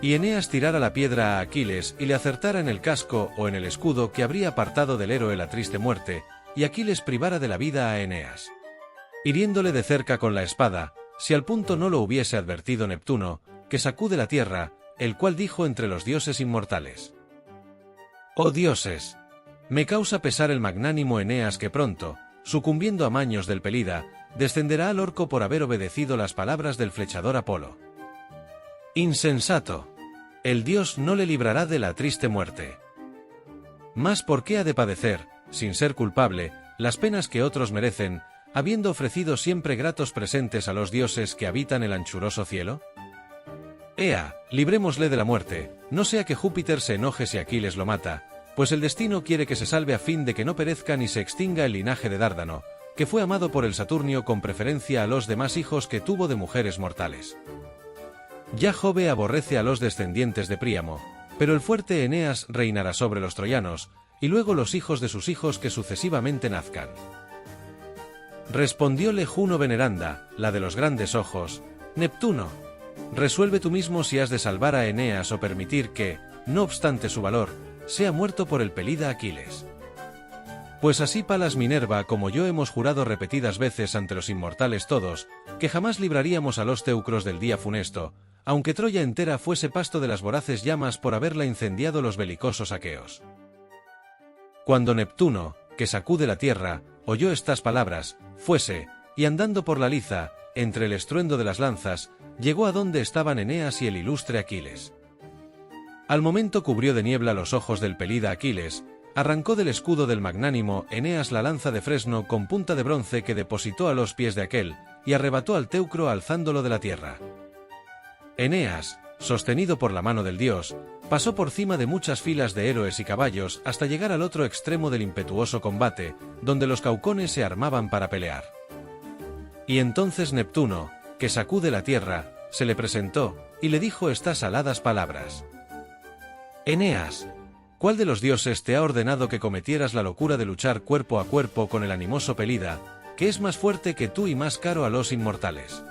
Y Eneas tirara la piedra a Aquiles y le acertara en el casco o en el escudo que habría apartado del héroe la triste muerte, y Aquiles privara de la vida a Eneas, hiriéndole de cerca con la espada, si al punto no lo hubiese advertido Neptuno, que sacude la tierra, el cual dijo entre los dioses inmortales: «Oh dioses, me causa pesar el magnánimo Eneas que pronto, sucumbiendo a maños del Pelida, descenderá al orco por haber obedecido las palabras del flechador Apolo. Insensato, el dios no le librará de la triste muerte. Mas ¿por qué ha de padecer, sin ser culpable, las penas que otros merecen, habiendo ofrecido siempre gratos presentes a los dioses que habitan el anchuroso cielo? Ea, librémosle de la muerte, no sea que Júpiter se enoje si Aquiles lo mata, pues el destino quiere que se salve a fin de que no perezca ni se extinga el linaje de Dárdano, que fue amado por el Saturnio con preferencia a los demás hijos que tuvo de mujeres mortales. Ya Jove aborrece a los descendientes de Príamo, pero el fuerte Eneas reinará sobre los troyanos, y luego los hijos de sus hijos que sucesivamente nazcan». Respondióle Juno veneranda, la de los grandes ojos: «Neptuno, resuelve tú mismo si has de salvar a Eneas o permitir que, no obstante su valor, sea muerto por el Pelida Aquiles. Pues así Palas Minerva como yo hemos jurado repetidas veces ante los inmortales todos, que jamás libraríamos a los teucros del día funesto, aunque Troya entera fuese pasto de las voraces llamas por haberla incendiado los belicosos aqueos». Cuando Neptuno, que sacude la tierra, oyó estas palabras, fuese, y andando por la liza, entre el estruendo de las lanzas, llegó a donde estaban Eneas y el ilustre Aquiles. Al momento cubrió de niebla los ojos del Pelida Aquiles, arrancó del escudo del magnánimo Eneas la lanza de fresno con punta de bronce que depositó a los pies de aquel, y arrebató al teucro alzándolo de la tierra. Eneas, sostenido por la mano del dios, pasó por cima de muchas filas de héroes y caballos hasta llegar al otro extremo del impetuoso combate, donde los caucones se armaban para pelear. Y entonces Neptuno, que sacude la tierra, se le presentó, y le dijo estas aladas palabras: «Eneas, ¿cuál de los dioses te ha ordenado que cometieras la locura de luchar cuerpo a cuerpo con el animoso Pelida, que es más fuerte que tú y más caro a los inmortales?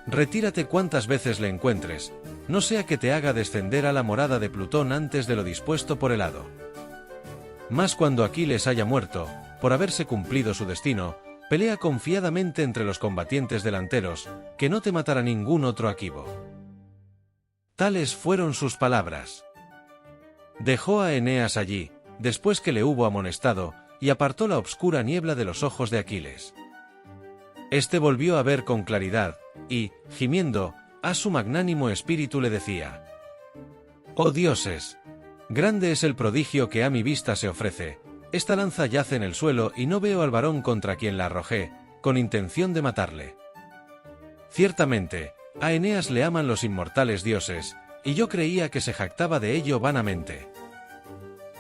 Retírate cuantas veces le encuentres, no sea que te haga descender a la morada de Plutón antes de lo dispuesto por el hado. Mas cuando Aquiles haya muerto, por haberse cumplido su destino, pelea confiadamente entre los combatientes delanteros, que no te matará ningún otro Aquivo. Tales fueron sus palabras. Dejó a Eneas allí, después que le hubo amonestado, y apartó la obscura niebla de los ojos de Aquiles. Este volvió a ver con claridad, y, gimiendo, a su magnánimo espíritu le decía: «Oh dioses, grande es el prodigio que a mi vista se ofrece. Esta lanza yace en el suelo y no veo al varón contra quien la arrojé, con intención de matarle. Ciertamente, a Eneas le aman los inmortales dioses, y yo creía que se jactaba de ello vanamente.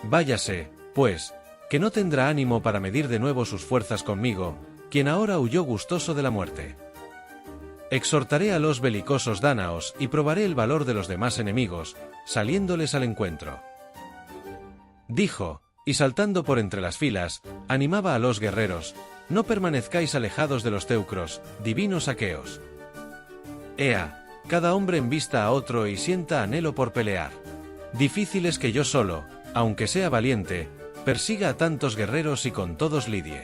Váyase, pues, que no tendrá ánimo para medir de nuevo sus fuerzas conmigo, quien ahora huyó gustoso de la muerte. Exhortaré a los belicosos dánaos y probaré el valor de los demás enemigos, saliéndoles al encuentro». Dijo, y saltando por entre las filas, animaba a los guerreros: «No permanezcáis alejados de los teucros, divinos aqueos. Ea, cada hombre embista a otro y sienta anhelo por pelear. Difícil es que yo solo, aunque sea valiente, persiga a tantos guerreros y con todos lidie.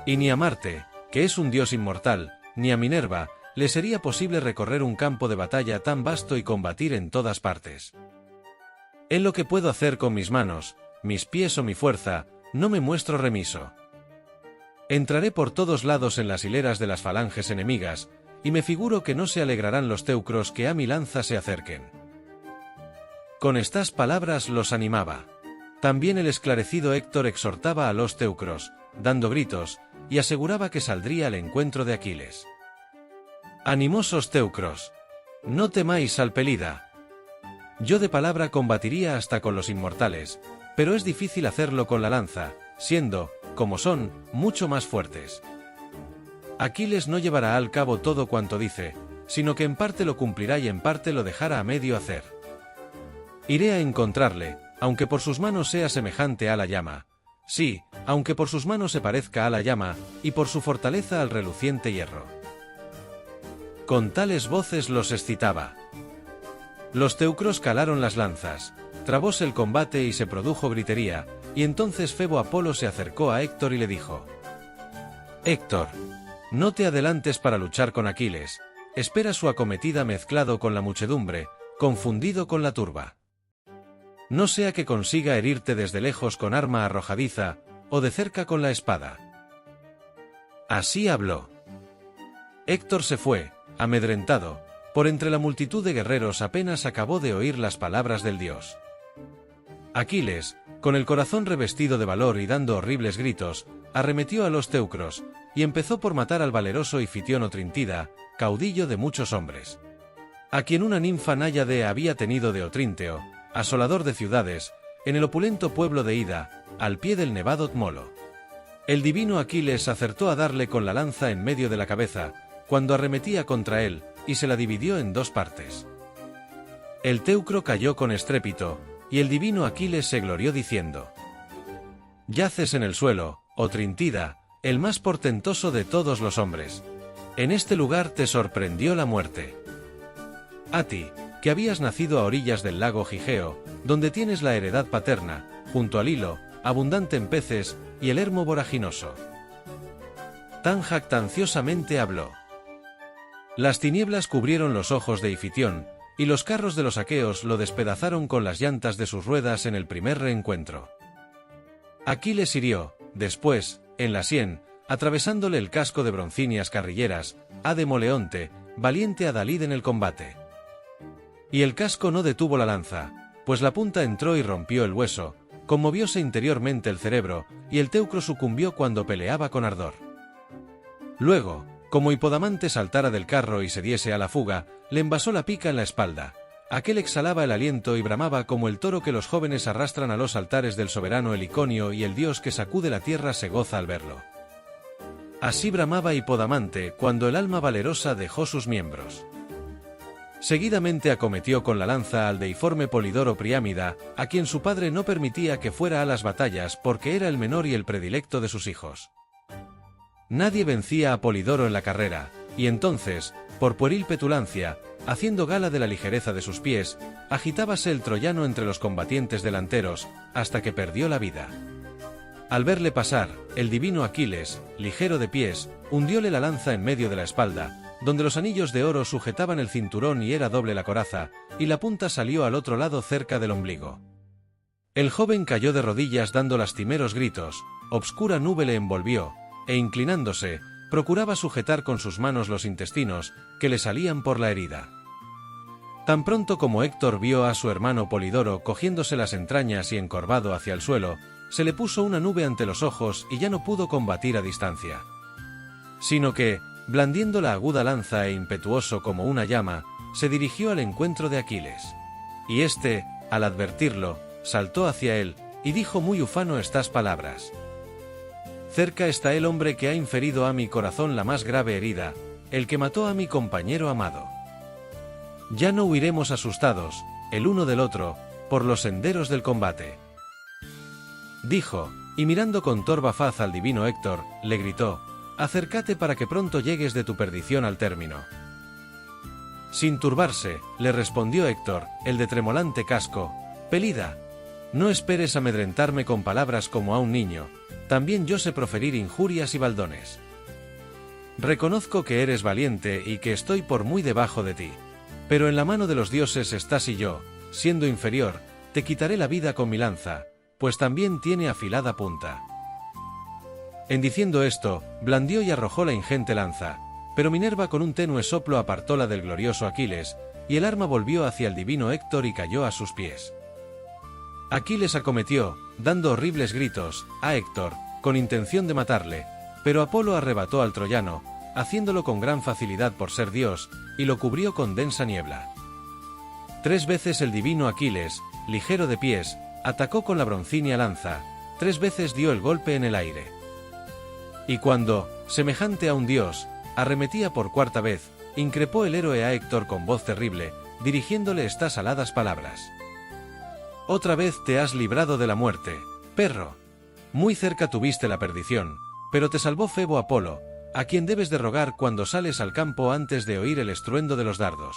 Y ni a Marte, que es un dios inmortal, ni a Minerva, le sería posible recorrer un campo de batalla tan vasto y combatir en todas partes. En lo que puedo hacer con mis manos, mis pies o mi fuerza, no me muestro remiso. Entraré por todos lados en las hileras de las falanges enemigas, y me figuro que no se alegrarán los teucros que a mi lanza se acerquen». Con estas palabras los animaba. También el esclarecido Héctor exhortaba a los teucros, dando gritos, y aseguraba que saldría al encuentro de Aquiles. «Animosos teucros, no temáis al Pelida. Yo de palabra combatiría hasta con los inmortales, pero es difícil hacerlo con la lanza, siendo, como son, mucho más fuertes. Aquiles no llevará al cabo todo cuanto dice, sino que en parte lo cumplirá y en parte lo dejará a medio hacer. Iré a encontrarle, aunque por sus manos sea semejante a la llama. Sí, aunque por sus manos se parezca a la llama, y por su fortaleza al reluciente hierro». Con tales voces los excitaba. Los teucros calaron las lanzas, trabóse el combate y se produjo gritería, y entonces Febo Apolo se acercó a Héctor y le dijo: «Héctor, no te adelantes para luchar con Aquiles, espera su acometida mezclado con la muchedumbre, confundido con la turba. No sea que consiga herirte desde lejos con arma arrojadiza, o de cerca con la espada». Así habló. Héctor se fue, amedrentado, por entre la multitud de guerreros apenas acabó de oír las palabras del dios. Aquiles, con el corazón revestido de valor y dando horribles gritos, arremetió a los teucros, y empezó por matar al valeroso Ifitión Otrintida, caudillo de muchos hombres, a quien una ninfa náyade había tenido de Otrínteo, asolador de ciudades, en el opulento pueblo de Ida, al pie del nevado Tmolo. El divino Aquiles acertó a darle con la lanza en medio de la cabeza, cuando arremetía contra él, y se la dividió en dos partes. El teucro cayó con estrépito, y el divino Aquiles se glorió diciendo: «Yaces en el suelo, Otrintida, el más portentoso de todos los hombres. En este lugar te sorprendió la muerte. A ti, que habías nacido a orillas del lago Gigeo, donde tienes la heredad paterna, junto al hilo, abundante en peces, y el ermo voraginoso». Tan jactanciosamente habló. Las tinieblas cubrieron los ojos de Ifitión, y los carros de los aqueos lo despedazaron con las llantas de sus ruedas en el primer reencuentro. Aquiles hirió, después, en la sien, atravesándole el casco de broncíneas carrilleras, a Demoleonte, valiente Adalid en el combate. Y el casco no detuvo la lanza, pues la punta entró y rompió el hueso, conmovióse interiormente el cerebro, y el teucro sucumbió cuando peleaba con ardor. Luego, como Hipodamante saltara del carro y se diese a la fuga, le envasó la pica en la espalda. Aquel exhalaba el aliento y bramaba como el toro que los jóvenes arrastran a los altares del soberano Heliconio y el dios que sacude la tierra se goza al verlo. Así bramaba Hipodamante cuando el alma valerosa dejó sus miembros. Seguidamente acometió con la lanza al deiforme Polidoro Priámida, a quien su padre no permitía que fuera a las batallas porque era el menor y el predilecto de sus hijos. Nadie vencía a Polidoro en la carrera, y entonces, por pueril petulancia, haciendo gala de la ligereza de sus pies, agitábase el troyano entre los combatientes delanteros, hasta que perdió la vida. Al verle pasar, el divino Aquiles, ligero de pies, hundióle la lanza en medio de la espalda, donde los anillos de oro sujetaban el cinturón y era doble la coraza, y la punta salió al otro lado cerca del ombligo. El joven cayó de rodillas dando lastimeros gritos, obscura nube le envolvió, e inclinándose, procuraba sujetar con sus manos los intestinos, que le salían por la herida. Tan pronto como Héctor vio a su hermano Polidoro cogiéndose las entrañas y encorvado hacia el suelo, se le puso una nube ante los ojos y ya no pudo combatir a distancia. Sino que, blandiendo la aguda lanza e impetuoso como una llama, se dirigió al encuentro de Aquiles. Y éste, al advertirlo, saltó hacia él, y dijo muy ufano estas palabras: «Cerca está el hombre que ha inferido a mi corazón la más grave herida, el que mató a mi compañero amado. Ya no huiremos asustados, el uno del otro, por los senderos del combate». Dijo, y mirando con torva faz al divino Héctor, le gritó: «Acércate para que pronto llegues de tu perdición al término». Sin turbarse, le respondió Héctor, el de tremolante casco: «Pelida, no esperes amedrentarme con palabras como a un niño, también yo sé proferir injurias y baldones. Reconozco que eres valiente y que estoy por muy debajo de ti, pero en la mano de los dioses estás y yo, siendo inferior, te quitaré la vida con mi lanza, pues también tiene afilada punta». En diciendo esto, blandió y arrojó la ingente lanza, pero Minerva con un tenue soplo apartóla del glorioso Aquiles, y el arma volvió hacia el divino Héctor y cayó a sus pies. Aquiles acometió, dando horribles gritos, a Héctor, con intención de matarle, pero Apolo arrebató al troyano, haciéndolo con gran facilidad por ser Dios, y lo cubrió con densa niebla. 3 veces el divino Aquiles, ligero de pies, atacó con la broncínea lanza, 3 veces dio el golpe en el aire. Y cuando, semejante a un dios, arremetía por 4ª vez, increpó el héroe a Héctor con voz terrible, dirigiéndole estas aladas palabras: «Otra vez te has librado de la muerte, perro. Muy cerca tuviste la perdición, pero te salvó Febo Apolo, a quien debes de rogar cuando sales al campo antes de oír el estruendo de los dardos.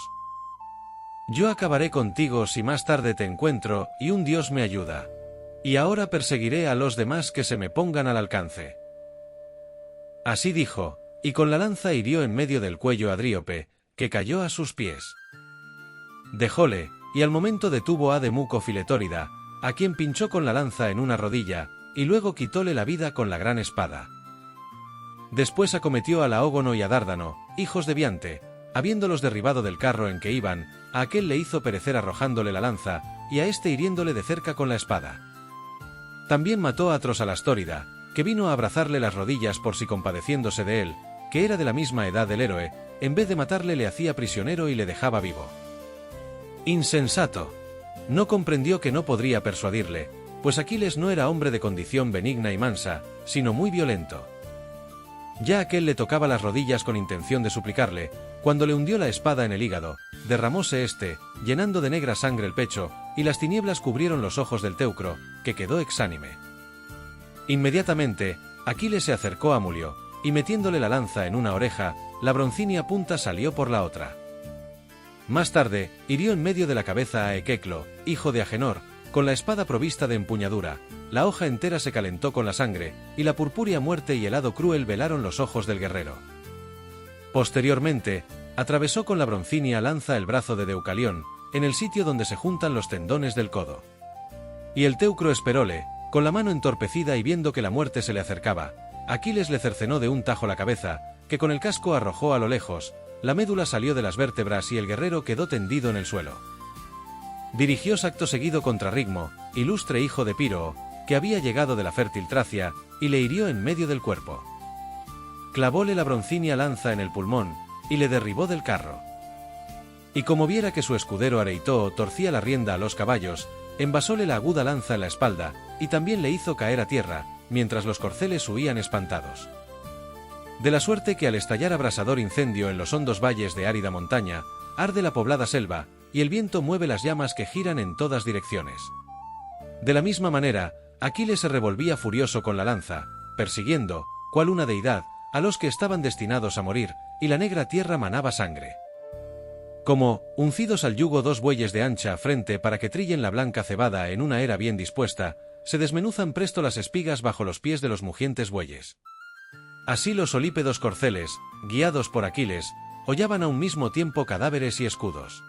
Yo acabaré contigo si más tarde te encuentro y un dios me ayuda. Y ahora perseguiré a los demás que se me pongan al alcance». Así dijo, y con la lanza hirió en medio del cuello a Dríope, que cayó a sus pies. Dejóle, y al momento detuvo a Demuco Filetórida, a quien pinchó con la lanza en una rodilla, y luego quitóle la vida con la gran espada. Después acometió a Laógono y a Dárdano, hijos de Biante, habiéndolos derribado del carro en que iban, a aquel le hizo perecer arrojándole la lanza, y a este hiriéndole de cerca con la espada. También mató a Trosalastórida, que vino a abrazarle las rodillas por si compadeciéndose de él, que era de la misma edad del héroe, en vez de matarle le hacía prisionero y le dejaba vivo. Insensato. No comprendió que no podría persuadirle, pues Aquiles no era hombre de condición benigna y mansa, sino muy violento. Ya aquel le tocaba las rodillas con intención de suplicarle, cuando le hundió la espada en el hígado, derramóse éste, llenando de negra sangre el pecho, y las tinieblas cubrieron los ojos del teucro, que quedó exánime. Inmediatamente, Aquiles se acercó a Mulio, y metiéndole la lanza en una oreja, la broncínea punta salió por la otra. Más tarde, hirió en medio de la cabeza a Equeclo, hijo de Agenor, con la espada provista de empuñadura, la hoja entera se calentó con la sangre, y la purpúrea muerte y helado cruel velaron los ojos del guerrero. Posteriormente, atravesó con la broncínea lanza el brazo de Deucalión, en el sitio donde se juntan los tendones del codo. Y el teucro esperóle, con la mano entorpecida y viendo que la muerte se le acercaba, Aquiles le cercenó de un tajo la cabeza, que con el casco arrojó a lo lejos, la médula salió de las vértebras y el guerrero quedó tendido en el suelo. Dirigióse acto seguido contra Rigmo, ilustre hijo de Píroo, que había llegado de la fértil Tracia, y le hirió en medio del cuerpo. Clavóle la broncínea lanza en el pulmón, y le derribó del carro. Y como viera que su escudero Areitoo torcía la rienda a los caballos, envasóle la aguda lanza en la espalda, y también le hizo caer a tierra, mientras los corceles huían espantados. De la suerte que al estallar abrasador incendio en los hondos valles de árida montaña, arde la poblada selva, y el viento mueve las llamas que giran en todas direcciones. De la misma manera, Aquiles se revolvía furioso con la lanza, persiguiendo, cual una deidad, a los que estaban destinados a morir, y la negra tierra manaba sangre. Como, uncidos al yugo dos bueyes de ancha frente para que trillen la blanca cebada en una era bien dispuesta, se desmenuzan presto las espigas bajo los pies de los mugientes bueyes. Así los solípedos corceles, guiados por Aquiles, hollaban a un mismo tiempo cadáveres y escudos.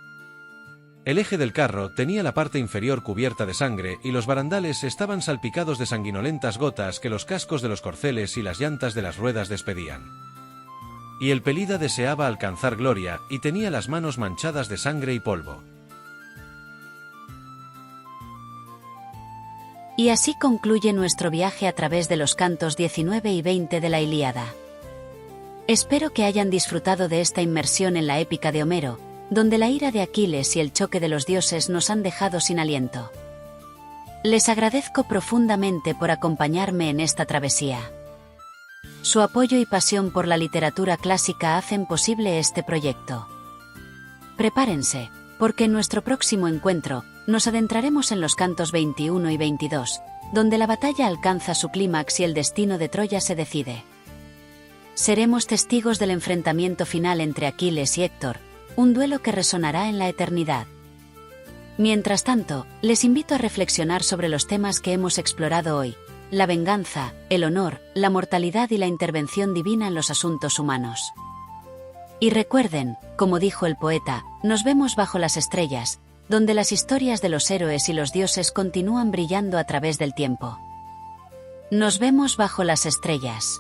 El eje del carro tenía la parte inferior cubierta de sangre y los barandales estaban salpicados de sanguinolentas gotas que los cascos de los corceles y las llantas de las ruedas despedían. Y el Pelida deseaba alcanzar gloria y tenía las manos manchadas de sangre y polvo. Y así concluye nuestro viaje a través de los cantos 19 y 20 de la Ilíada. Espero que hayan disfrutado de esta inmersión en la épica de Homero, donde la ira de Aquiles y el choque de los dioses nos han dejado sin aliento. Les agradezco profundamente por acompañarme en esta travesía. Su apoyo y pasión por la literatura clásica hacen posible este proyecto. Prepárense, porque en nuestro próximo encuentro, nos adentraremos en los cantos 21 y 22, donde la batalla alcanza su clímax y el destino de Troya se decide. Seremos testigos del enfrentamiento final entre Aquiles y Héctor, un duelo que resonará en la eternidad. Mientras tanto, les invito a reflexionar sobre los temas que hemos explorado hoy: la venganza, el honor, la mortalidad y la intervención divina en los asuntos humanos. Y recuerden, como dijo el poeta, nos vemos bajo las estrellas, donde las historias de los héroes y los dioses continúan brillando a través del tiempo. Nos vemos bajo las estrellas.